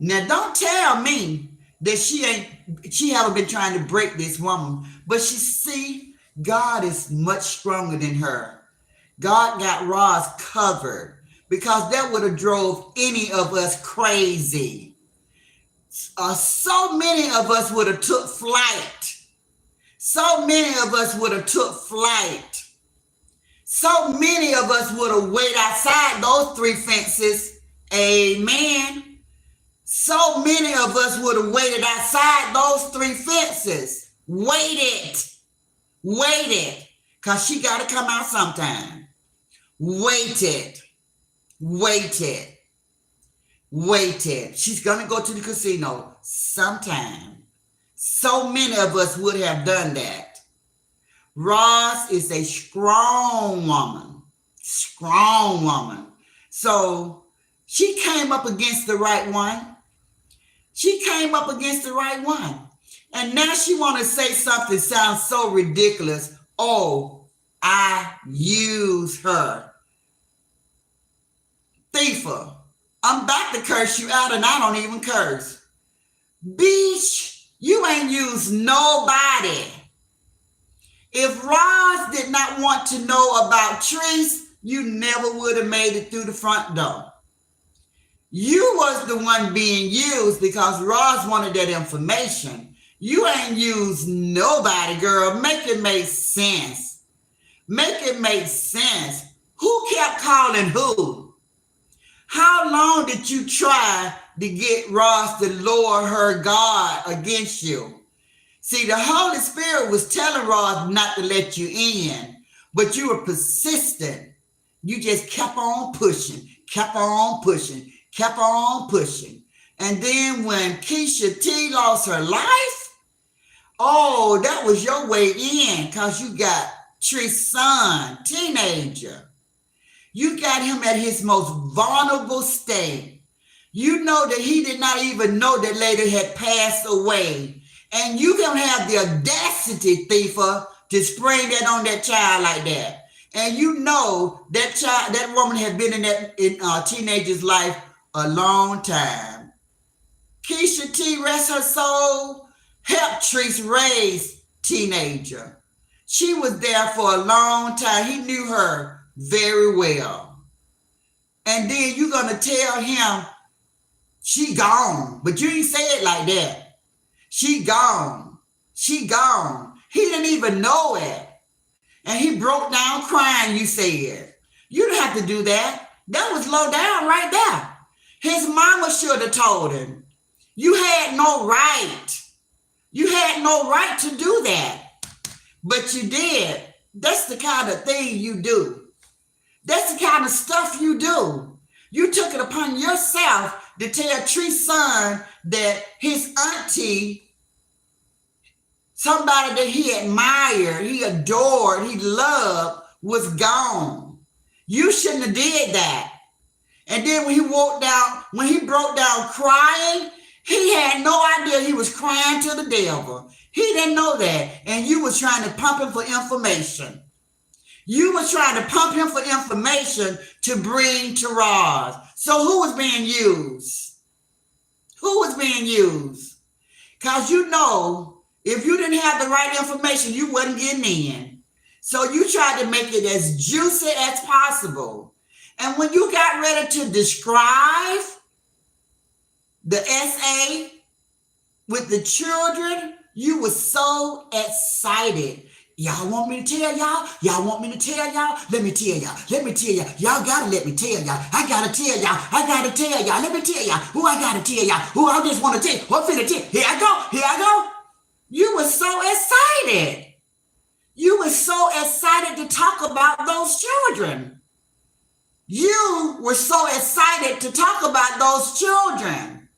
Now, don't tell me that she haven't been trying to break this woman, but see, God is much stronger than her. God got Roz covered because that would have drove any of us crazy. So many of us would have took flight. So many of us would have took flight. So many of us would have waited outside those 3 fences Amen. So many of us would have waited outside those 3 fences. Waited. Because she got to come out sometime. Waited. She's going to go to the casino sometime. So many of us would have done that. Roz is a strong woman. So she came up against the right one. And now she want to say something sounds so ridiculous. Oh, I use her. Thiefer, I'm about to curse you out and I don't even curse. Bitch, you ain't used nobody. If Roz did not want to know about Treese, you never would have made it through the front door. You was the one being used because Roz wanted that information. You ain't used nobody, girl. Make it make sense. Who kept calling who? How long did you try to get Roz to lower her guard against you? See, the Holy Spirit was telling Roz not to let you in, but you were persistent. You just kept on pushing. And then when Keisha T lost her life, oh, that was your way in because you got Tree's son, teenager. You got him at his most vulnerable state. You know that he did not even know that lady had passed away. And you don't have the audacity, Thiefer, to spring that on that child like that. And you know that child, that woman had been in that teenager's life a long time. Keisha T, rest her soul, helped Treese raise teenager. She was there for a long time. He knew her very well. And then you're going to tell him she gone, but you ain't say it like that. She gone. He didn't even know it. And he broke down crying, you said. You didn't have to do that. That was low down right there. His mama should have told him. You had no right. To do that. But you did. That's the kind of thing you do. That's the kind of stuff you do. You took it upon yourself to tell Tree's son that his auntie, somebody that he admired, he adored, he loved, was gone. You shouldn't have did that. And then when he broke down crying, he had no idea he was crying to the devil. He didn't know that. And you was trying to pump him for information. You was trying to pump him for information to bring to Roz. So who was being used? Because you know, if you didn't have the right information, you wasn't getting in. So you tried to make it as juicy as possible. And when you got ready to describe the SA with the children, you were so excited. Y'all want me to tell y'all? Y'all want me to tell y'all? Let me tell y'all. Y'all gotta let me tell y'all. I gotta tell y'all. Let me tell y'all. Who I gotta tell y'all. Who I just want to tell. What finna tell? Here I go. You were so excited. To talk about those children.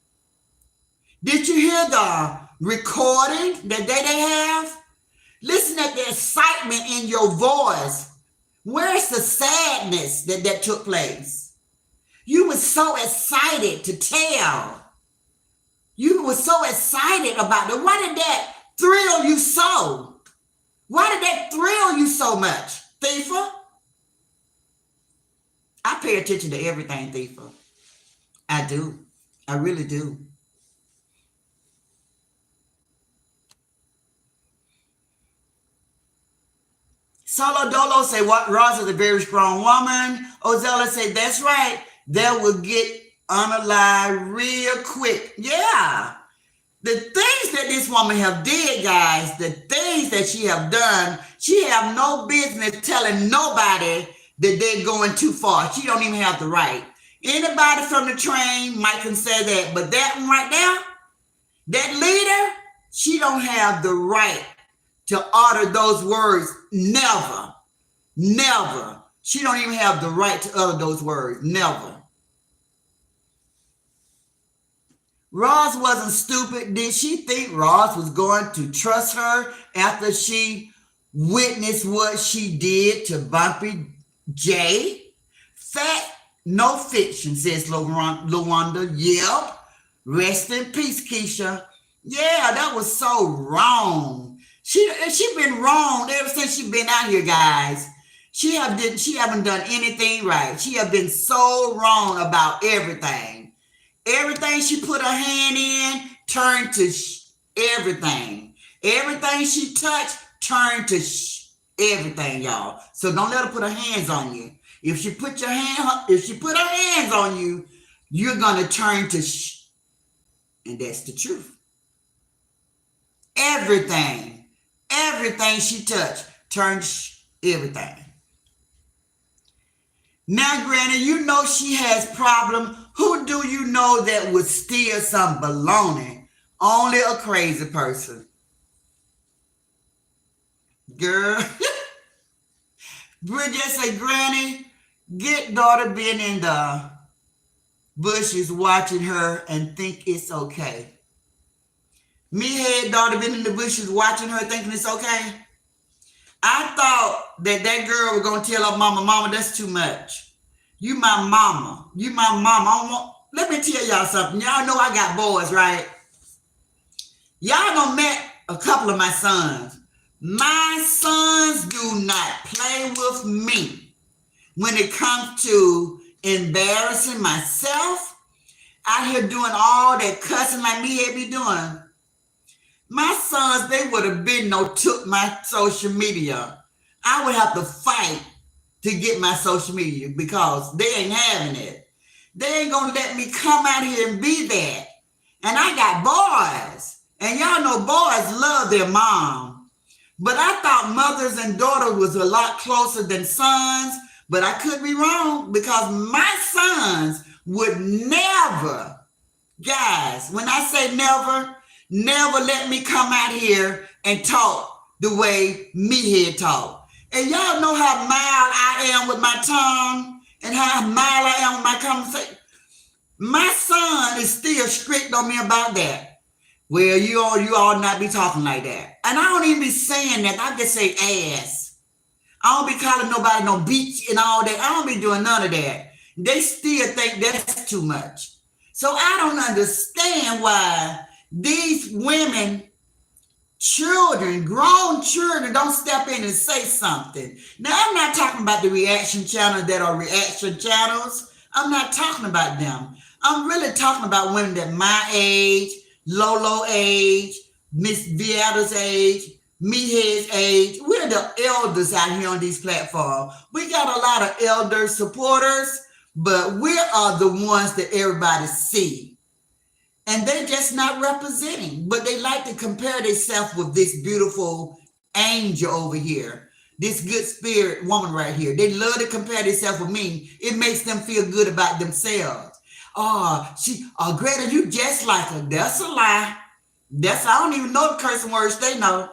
Did you hear the recording that they have? Listen at the excitement in your voice. Where's the sadness that took place? You were so excited to tell. You were so excited about it. Why did that thrill you so? Why did that thrill you so much, Thiefer? I pay attention to everything, Thiefer. I do. I really do. Solo Dolo say, what? Roz is a very strong woman. Ozella say, that's right. That will get unalive real quick. Yeah. The things that this woman have did, guys, the things that she have done, she have no business telling nobody that they're going too far. She don't even have the right. Anybody from the train might can say that, but that one right there, that leader, she don't have the right to utter those words. Never. Never. She don't even have the right to utter those words. Never. Ross wasn't stupid. Did she think Ross was going to trust her after she witnessed what she did to Bumpy J? Fact, no fiction, says Lawanda. Yep. Rest in peace, Keisha. Yeah, that was so wrong. She been wrong ever since she been out here, guys. She haven't done anything right. She have been so wrong about everything. Everything she put her hand in turned to everything. Everything she touched turned to everything, y'all. So don't let her put her hands on you. If she put her hands on you, you're gonna turn to and that's the truth. Everything she touched turned everything. Now, Granny, you know she has problem. Who do you know that would steal some baloney? Only a crazy person. Girl. Bridget say, Granny, get daughter been in the bushes watching her and think it's okay. Me had daughter been in the bushes watching her thinking it's okay. I thought that girl was going to tell her mama, that's too much. You my mama. Let me tell y'all something. Y'all know I got boys, right? Y'all done met a couple of my sons. My sons do not play with me when it comes to embarrassing myself, out here doing all that cussing like me had be doing. My sons, they would have been took my social media. I would have to fight to get my social media because they ain't having it. They ain't gonna let me come out here and be that. And I got boys. And y'all know boys love their mom. But I thought mothers and daughters was a lot closer than sons. But I could be wrong because my sons would never, guys, when I say never let me come out here and talk the way me here talk. And y'all know how mild I am with my tongue and how mild I am with my conversation. My son is still strict on me about that. Well, you all not be talking like that. And I don't even be saying that. I just say ass. I don't be calling nobody no beach and all that. I don't be doing none of that. They still think that's too much. So I don't understand why these women, children, grown children don't step in and say something. Now, I'm not talking about the reaction channels that are reaction channels. I'm not talking about them. I'm really talking about women that my age, Lolo age, Miss Vietta's age, Mehead's age. We're the elders out here on these platforms. We got a lot of elder supporters, but we are the ones that everybody see. And they're just not representing, but they like to compare themselves with this beautiful angel over here, this good spirit woman right here. They love to compare themselves with me. It makes them feel good about themselves. Greta, you just like her. That's a lie. I don't even know the cursing words they know.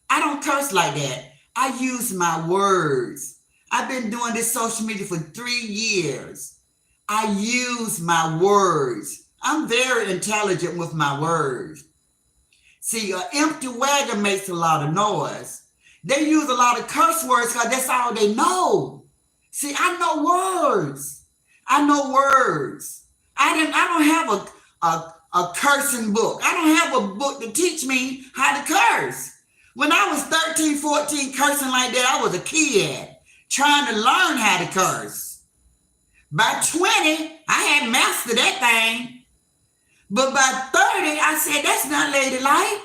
I don't curse like that. I use my words. I've been doing this social media for 3 years. I use my words. I'm very intelligent with my words. See, an empty wagon makes a lot of noise. They use a lot of curse words because that's all they know. See, I know words. I don't have a cursing book. I don't have a book to teach me how to curse. When I was 13, 14, cursing like that, I was a kid trying to learn how to curse. By 20, I had mastered that thing. But by 30, I said, that's not ladylike.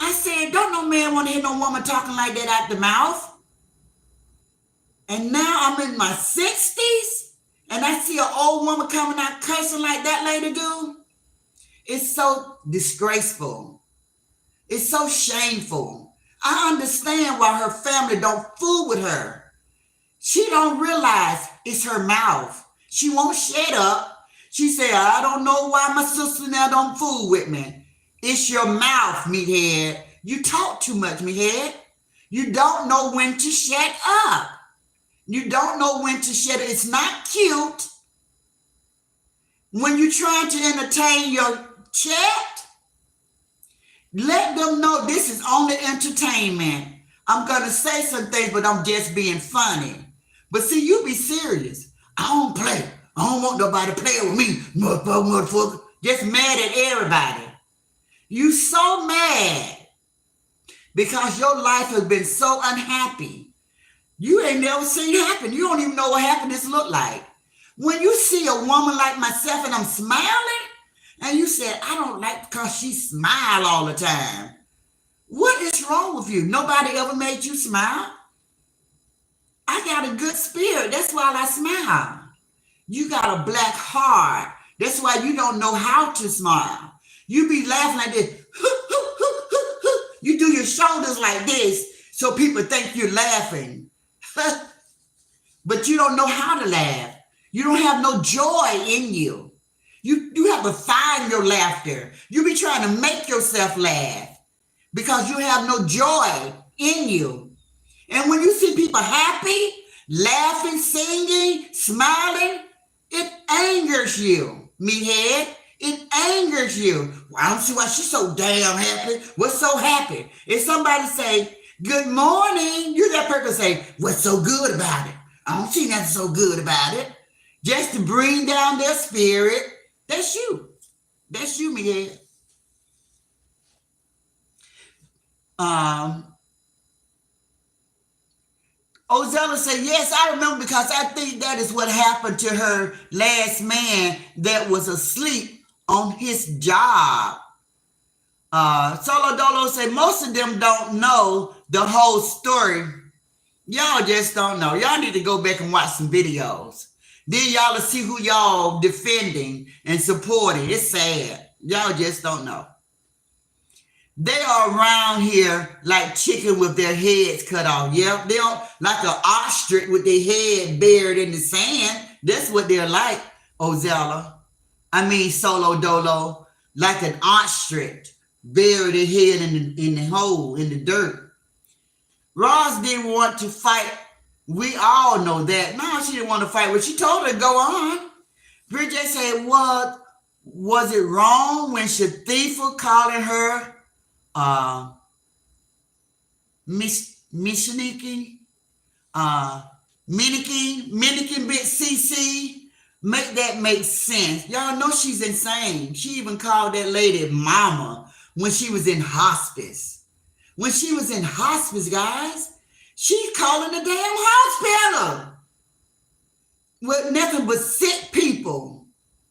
I said, don't no man want to hear no woman talking like that out the mouth. And now I'm in my 60s, and I see an old woman coming out cursing like that lady do. It's so disgraceful. It's so shameful. I understand why her family don't fool with her. She don't realize it's her mouth. She won't shut up. She said, I don't know why my sister now don't fool with me. It's your mouth, meathead. You talk too much, meathead. You don't know when to shut up. You don't know when to shut up. It's not cute. When you're trying to entertain your chat, let them know this is only entertainment. I'm going to say some things, but I'm just being funny. But see, you be serious. I don't play. I don't want nobody to play with me, motherfucker. Just mad at everybody. You so mad because your life has been so unhappy. You ain't never seen happen. You don't even know what happiness look like. When you see a woman like myself and I'm smiling, and you said, I don't like because she smile all the time. What is wrong with you? Nobody ever made you smile? I got a good spirit. That's why I smile. You got a black heart. That's why you don't know how to smile. You be laughing like this. You do your shoulders like this so people think you're laughing. But you don't know how to laugh. You don't have no joy in you. You have to find your laughter. You be trying to make yourself laugh because you have no joy in you. And when you see people happy, laughing, singing, smiling, it angers you, meathead. It angers you. Well, I don't see why she's so damn happy. What's so happy? If somebody say, good morning, you that person say, what's so good about it? I don't see nothing so good about it. Just to bring down their spirit. That's you. That's you, meathead. Ozella said, yes, I remember because I think that is what happened to her last man that was asleep on his job. Solo Dolo said, most of them don't know the whole story. Y'all just don't know. Y'all need to go back and watch some videos. Then y'all will see who y'all defending and supporting. It's sad. Y'all just don't know. They are around here like chicken with their heads cut off. Yeah, they don't like an ostrich with their head buried in the sand. That's what they're like, Ozella. I mean, Solo Dolo, like an ostrich buried their head in the hole, in the dirt. Roz didn't want to fight. We all know that. No, she didn't want to fight. Well, she told her to go on. Bridget said, what? Was it wrong when Shatifa calling her Mishniki, Minikin bit CC? Make that make sense. Y'all know she's insane. She even called that lady mama when she was in hospice. When she was in hospice, guys, she's calling the damn hospital with nothing but sick people.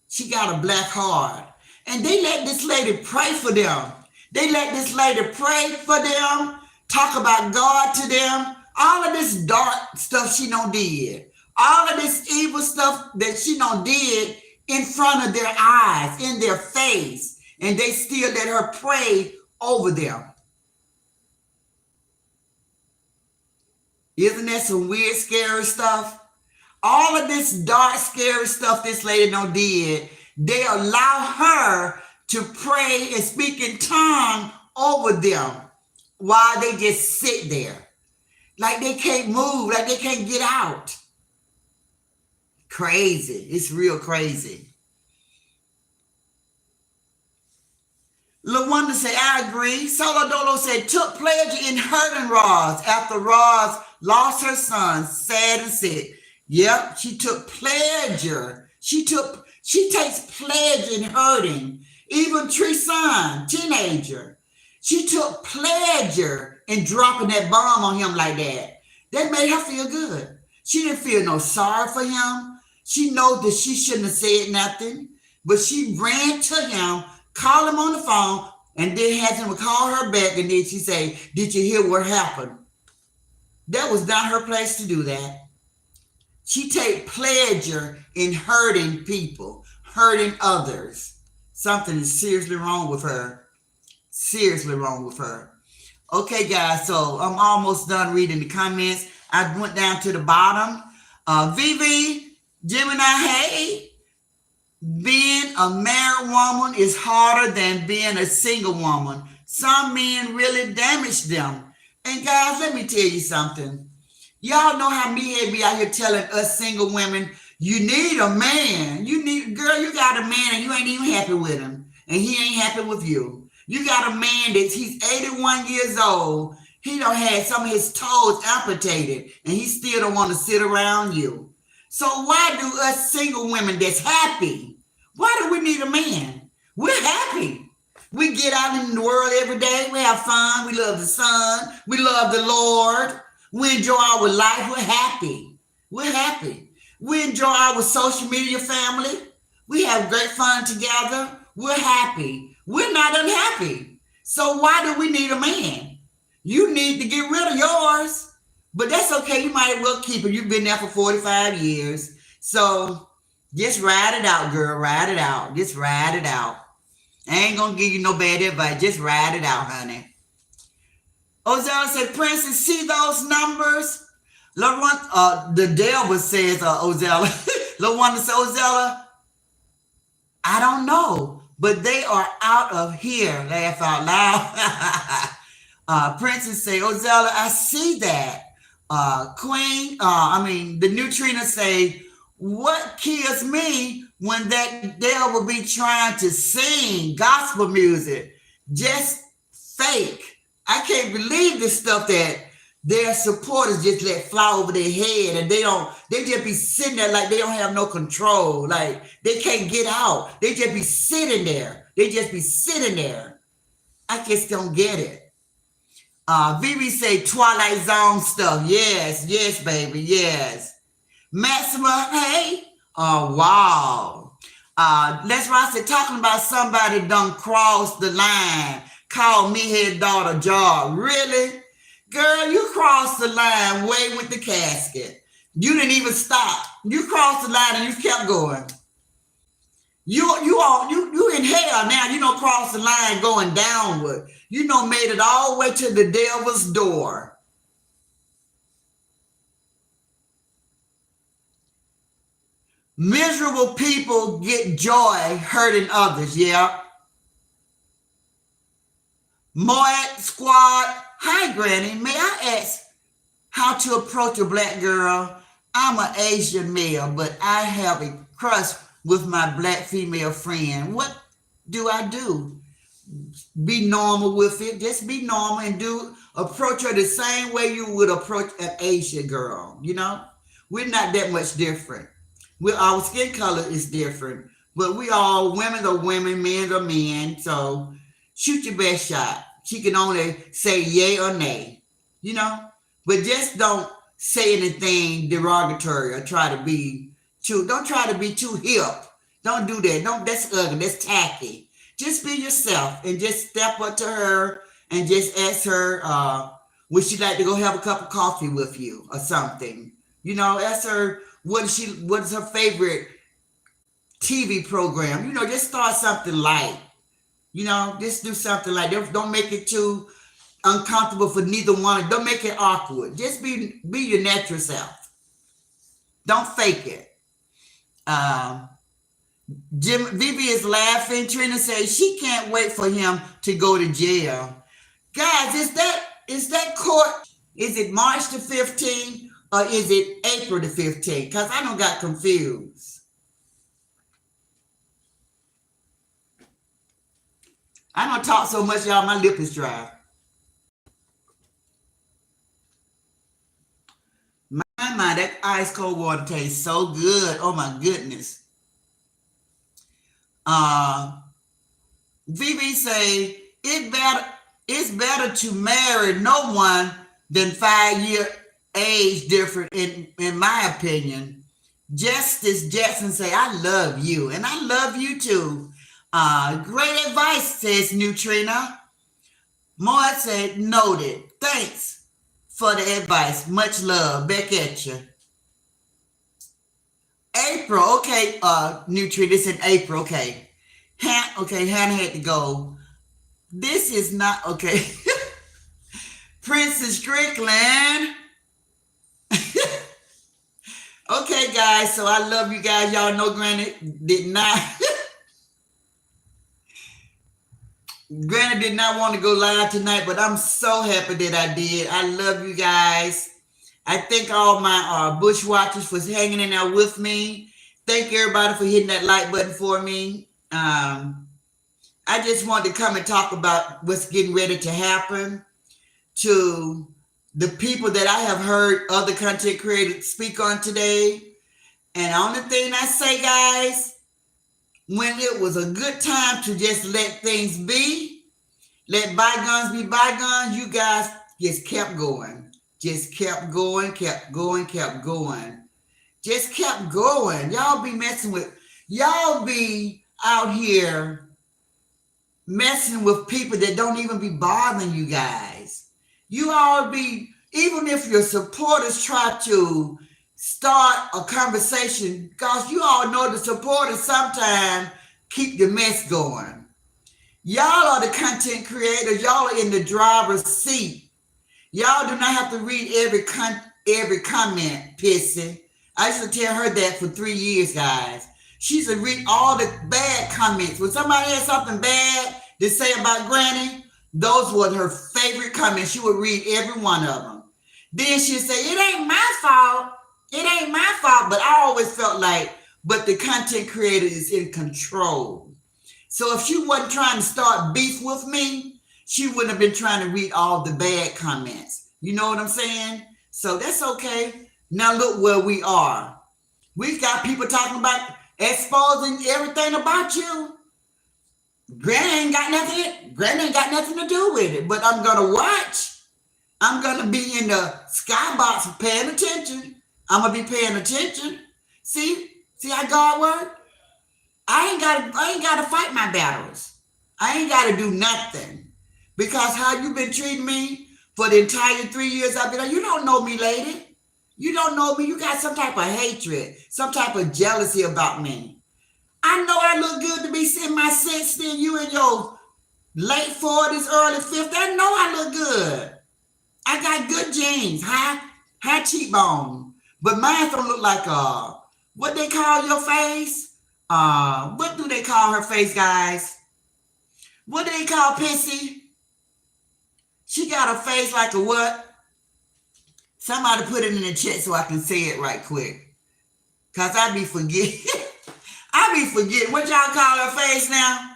She got a black heart. And they let this lady pray for them. They let this lady pray for them, talk about God to them. All of this dark stuff she done did. All of this evil stuff that she done did in front of their eyes, in their face. And they still let her pray over them. Isn't that some weird, scary stuff? All of this dark, scary stuff this lady done did, they allow her to pray and speak in tongue over them while they just sit there. Like they can't move, like they can't get out. Crazy. It's real crazy. LaWanda said, I agree. Solo Dolo said, took pleasure in hurting Roz after Roz lost her son, sad and sick. Yep, she took pleasure. She takes pleasure in hurting. Even Treson, teenager, she took pleasure in dropping that bomb on him like that. That made her feel good. She didn't feel no sorry for him. She knows that she shouldn't have said nothing, but she ran to him, called him on the phone, and then had him call her back, and then she say, did you hear what happened? That was not her place to do that. She take pleasure in hurting people, hurting others. Something is seriously wrong with her. Seriously wrong with her. Okay, guys, so I'm almost done reading the comments. I went down to the bottom. Vivi, Gemini, hey, being a married woman is harder than being a single woman. Some men really damage them. And guys, let me tell you something. Y'all know how me be out here telling us single women, you need a man. Girl, you got a man and you ain't even happy with him. And he ain't happy with you. You got a man he's 81 years old. He done had some of his toes amputated and he still don't want to sit around you. So why do us single women that's happy, why do we need a man? We're happy. We get out in the world every day. We have fun. We love the sun. We love the Lord. We enjoy our life. We're happy. We're happy. We enjoy our social media family. We have great fun together. We're happy. We're not unhappy. So why do we need a man? You need to get rid of yours. But that's okay. You might as well keep it. You've been there for 45 years. So just ride it out, girl. Ride it out. Just ride it out. I ain't going to give you no bad advice. Just ride it out, honey. Ozella said, Princess, see those numbers? The devil says, Ozella. LaWanda says, Ozella, I don't know, but they are out of here. Laugh out loud. Princess say, Ozella, I see that. The neutrino say, what kills me when that devil be trying to sing gospel music, just fake. I can't believe the stuff that their supporters just let fly over their head, and they just be sitting there like they don't have no control, like they can't get out. They just be sitting there. I just don't get it. Vivi say Twilight Zone stuff. Yes, baby, yes. Maxima, hey. Oh, wow. Les Ross said, talking about somebody done crossed the line, called me his daughter Jar. Really? Girl, you crossed the line way with the casket. You didn't even stop. You crossed the line and you kept going. You in hell now. You don't cross the line going downward. You made it all the way to the devil's door. Miserable people get joy hurting others. Yeah. Moet Squad. Hi, Granny. May I ask how to approach a black girl? I'm an Asian male, but I have a crush with my black female friend. What do I do? Be normal with it. Just be normal and approach her the same way you would approach an Asian girl. We're not that much different. Our skin color is different, but we all, women are women, men are men. So shoot your best shot. She can only say yay or nay, but just don't say anything derogatory or don't try to be too hip. Don't do that. That's ugly. That's tacky. Just be yourself and just step up to her and just ask her, would she like to go have a cup of coffee with you or something? Ask her, what is her favorite TV program? Just start something light. Just do something like that. Don't make it too uncomfortable for neither one. Don't make it awkward. Just be your natural self. Don't fake it. Vivi is laughing. Trina says she can't wait for him to go to jail. Guys, is that court? Is it March the 15th or is it April the 15th? Because I don't got confused. I don't talk so much, y'all. My lip is dry. My, that ice cold water tastes so good. Oh my goodness. Vivi say it's better to marry no one than 5-year age different, in my opinion. Justice Jackson say, I love you, and I love you too. Great advice, says Neutrina. Moy said, noted. Thanks for the advice. Much love. Back at you. April, okay, Neutrina, it's in April, okay. Hannah had to go. This is not, okay. Princess Strickland. Okay, guys. So I love you guys. Y'all know Granny did not. Granny did not want to go live tonight, but I'm so happy that I did. I love you guys. I thank all my bush watchers for hanging in there with me. Thank everybody for hitting that like button for me. I just wanted to come and talk about what's getting ready to happen to the people that I have heard other content creators speak on today. And the only thing I say, guys, when it was a good time to just let things be, let bygones be bygones, you guys just kept going. Just kept going, kept going, kept going. Just kept going. Y'all be out here messing with people that don't even be bothering you guys. You all be, even if your supporters try to start a conversation, because you all know the supporters sometimes keep the mess going. Y'all are the content creators. Y'all are in the driver's seat. Y'all do not have to read every comment, Pissy. I used to tell her that for 3 years, guys. She used to read all the bad comments. When somebody had something bad to say about Granny, those were her favorite comments. She would read every one of them. Then she'd say, it ain't my fault. It ain't my fault. But I always felt like, but the content creator is in control. So if she wasn't trying to start beef with me, she wouldn't have been trying to read all the bad comments. You know what I'm saying? So that's okay. Now look where we are. We've got people talking about exposing everything about you. Granny ain't got nothing to do with it. But I'm gonna watch. I'm gonna be in the skybox paying attention. I'm gonna be paying attention. See how God works? I ain't gotta fight my battles. I ain't gotta do nothing. Because how you been treating me for the entire 3 years I've been, you don't know me, lady. You don't know me. You got some type of hatred, some type of jealousy about me. I know I look good to be in my 60s, you in your late 40s, early 50s. I know I look good. I got good genes, high cheekbone. But mine don't look like what they call your face? What do they call her face, guys? What do they call Pissy? She got a face like a what? Somebody put it in the chat so I can say it right quick. Cause I be forgetting. What y'all call her face now?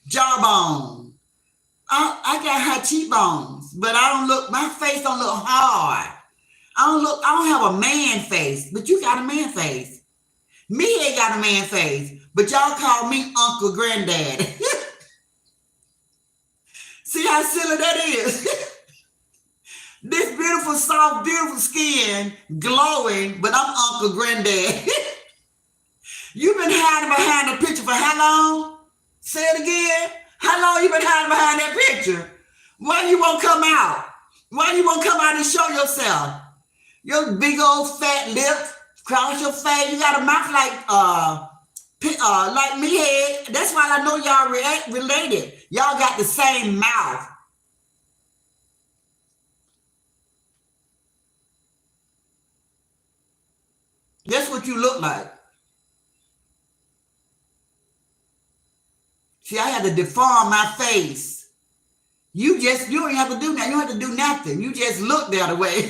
Jawbone. I got high cheekbones, but my face don't look hard. I don't have a man face, but you got a man face. Me ain't got a man face, but y'all call me Uncle Granddaddy. See how silly that is? This beautiful, soft, beautiful skin, glowing, but I'm Uncle Granddad. You've been hiding behind the picture for how long? Say it again. How long you been hiding behind that picture? Why you won't come out? Why you won't come out and show yourself? Your big old fat lips, cross your face. You got a mouth like me head. That's why I know y'all related. Y'all got the same mouth. That's what you look like. See, I had to deform my face. You don't have to do that. You don't have to do nothing. You just look the other way.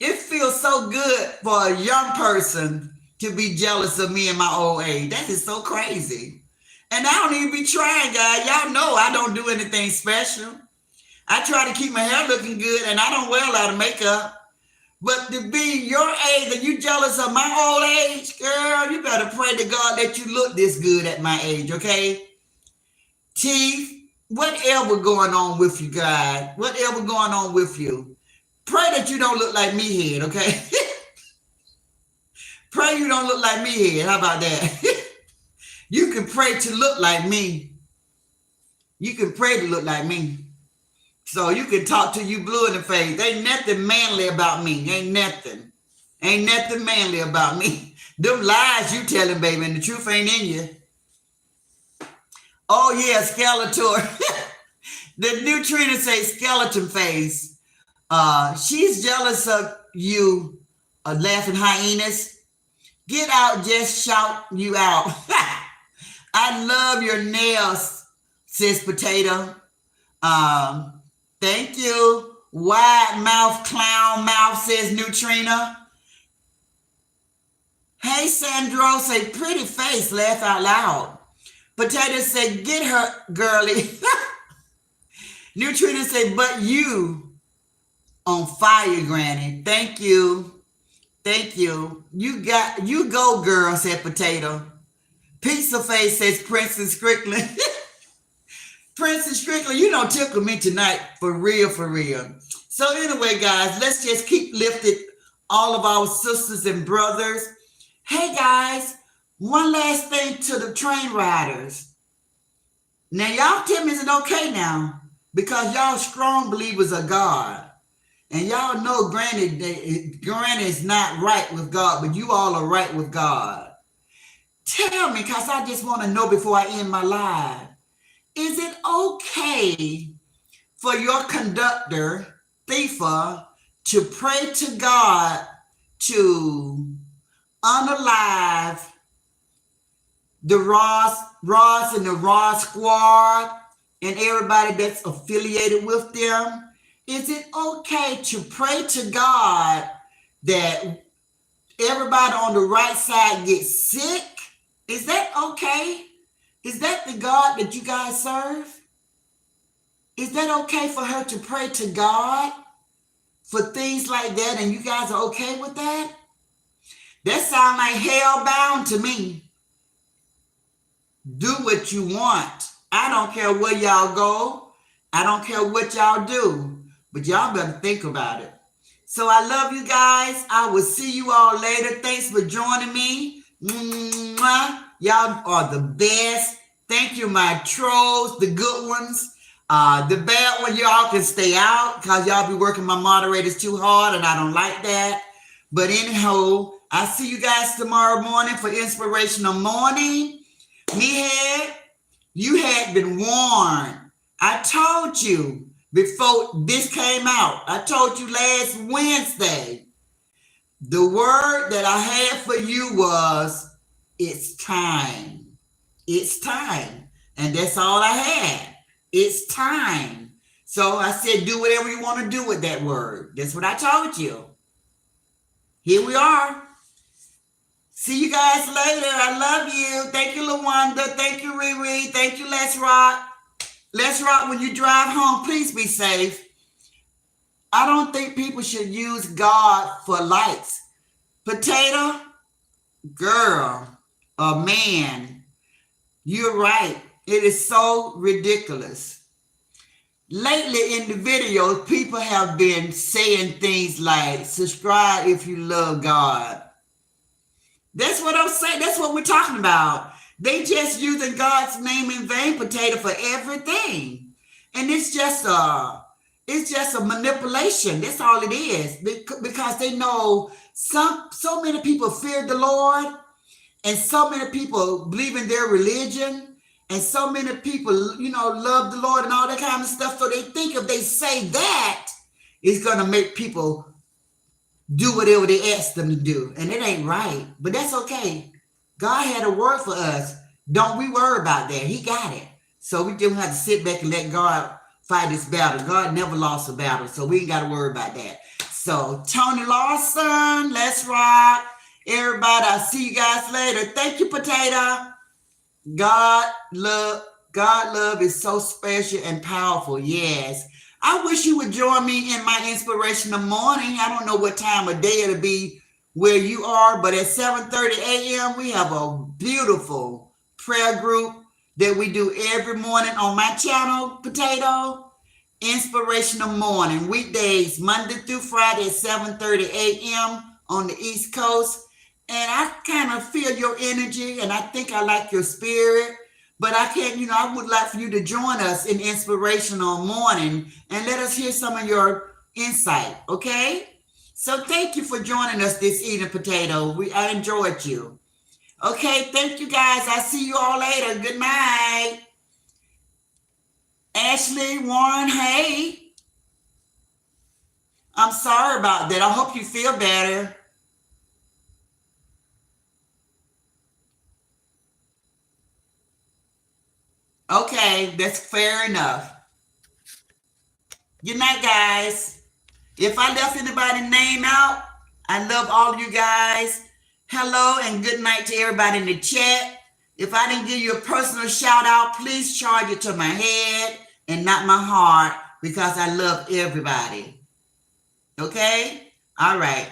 It feels so good for a young person to be jealous of me in my old age. That is so crazy. And I don't even be trying, guys. Y'all know I don't do anything special. I try to keep my hair looking good and I don't wear a lot of makeup. But to be your age and you jealous of my old age, girl, you better pray to God that you look this good at my age, okay? Teeth, whatever going on with you, guys, whatever going on with you, pray that you don't look like me head, okay? Pray you don't look like me head. How about that? You can pray to look like me. You can pray to look like me. So you can talk to you blue in the face. Ain't nothing manly about me. Ain't nothing. Ain't nothing manly about me. Them lies you telling, baby, and the truth ain't in you. Oh, yeah, Skeletor. The new Trina say skeleton face. She's jealous of you, laughing hyenas. Get out, just shout you out. I love your nails, says Potato. Thank you. Wide mouth, clown mouth, says Neutrina. Hey, Sandro, say pretty face, laugh out loud. Potato say, get her, girly. Neutrina say, but you on fire, Granny. Thank you. Thank you. You go, girl, said Potato. Pizza Face says Princess Strickland. Princess Strickland, you don't tickle me tonight, for real, for real. So anyway, guys, let's just keep lifting all of our sisters and brothers. Hey, guys, one last thing to the train riders. Now, y'all tell me, is it okay now? Because y'all strong believers of God. And y'all know Granny is not right with God, but you all are right with God. Tell me, because I just want to know before I end my live. Is it okay for your conductor, Thifa, to pray to God to unalive the Ross and the Ross Squad and everybody that's affiliated with them? Is it okay to pray to God that everybody on the right side gets sick? Is that okay? Is that the God that you guys serve? Is that okay for her to pray to God for things like that and you guys are okay with that? That sounds like hell bound to me. Do what you want. I don't care where y'all go. I don't care what y'all do. But y'all better think about it. So I love you guys. I will see you all later. Thanks for joining me. Mwah. Y'all are the best. Thank you, my trolls, the good ones. The bad one, y'all can stay out because y'all be working my moderators too hard and I don't like that. But anyhow, I'll see you guys tomorrow morning for Inspirational Morning. Meathead, you had been warned. I told you before this came out. I told you last Wednesday. The word that I had for you was, it's time. It's time. And that's all I had. It's time. So I said, do whatever you want to do with that word. That's what I told you. Here we are. See you guys later. I love you. Thank you, LaWanda. Thank you, Riri. Thank you, Let's Rock. Let's Rock. When you drive home, please be safe. I don't think people should use God for likes. Potato, girl, or man, you're right. It is so ridiculous. Lately in the videos, people have been saying things like, subscribe if you love God. That's what I'm saying. That's what we're talking about. They just using God's name in vain, Potato, for everything. And it's just a manipulation. That's all it is. Because they know so many people fear the Lord, and so many people believe in their religion, and so many people, love the Lord and all that kind of stuff. So they think if they say that, it's going to make people do whatever they ask them to do. And it ain't right. But that's okay. God had a word for us. Don't we worry about that. He got it. So we just have to sit back and let God fight this battle. God never lost a battle. So we ain't got to worry about that. So Tony Lawson, Let's Rock. Everybody, I'll see you guys later. Thank you, Potato. God love is so special and powerful. Yes. I wish you would join me in my Inspirational Morning. I don't know what time of day it'll be where you are, but at 7:30 a.m. we have a beautiful prayer group that we do every morning on my channel, Potato. Inspirational Morning, weekdays, Monday through Friday at 7:30 a.m. on the East Coast. And I kind of feel your energy, and I think I like your spirit. But I can't, I would like for you to join us in Inspirational Morning and let us hear some of your insight, okay? So thank you for joining us this evening, Potato. I enjoyed you. Okay, thank you guys. I'll see you all later. Good night. Ashley Warren, hey. I'm sorry about that. I hope you feel better. Okay, that's fair enough. Good night, guys. If I left anybody's name out, I love all of you guys. Hello and good night to everybody in the chat. If I didn't give you a personal shout out, please charge it to my head and not my heart because I love everybody. Okay? All right.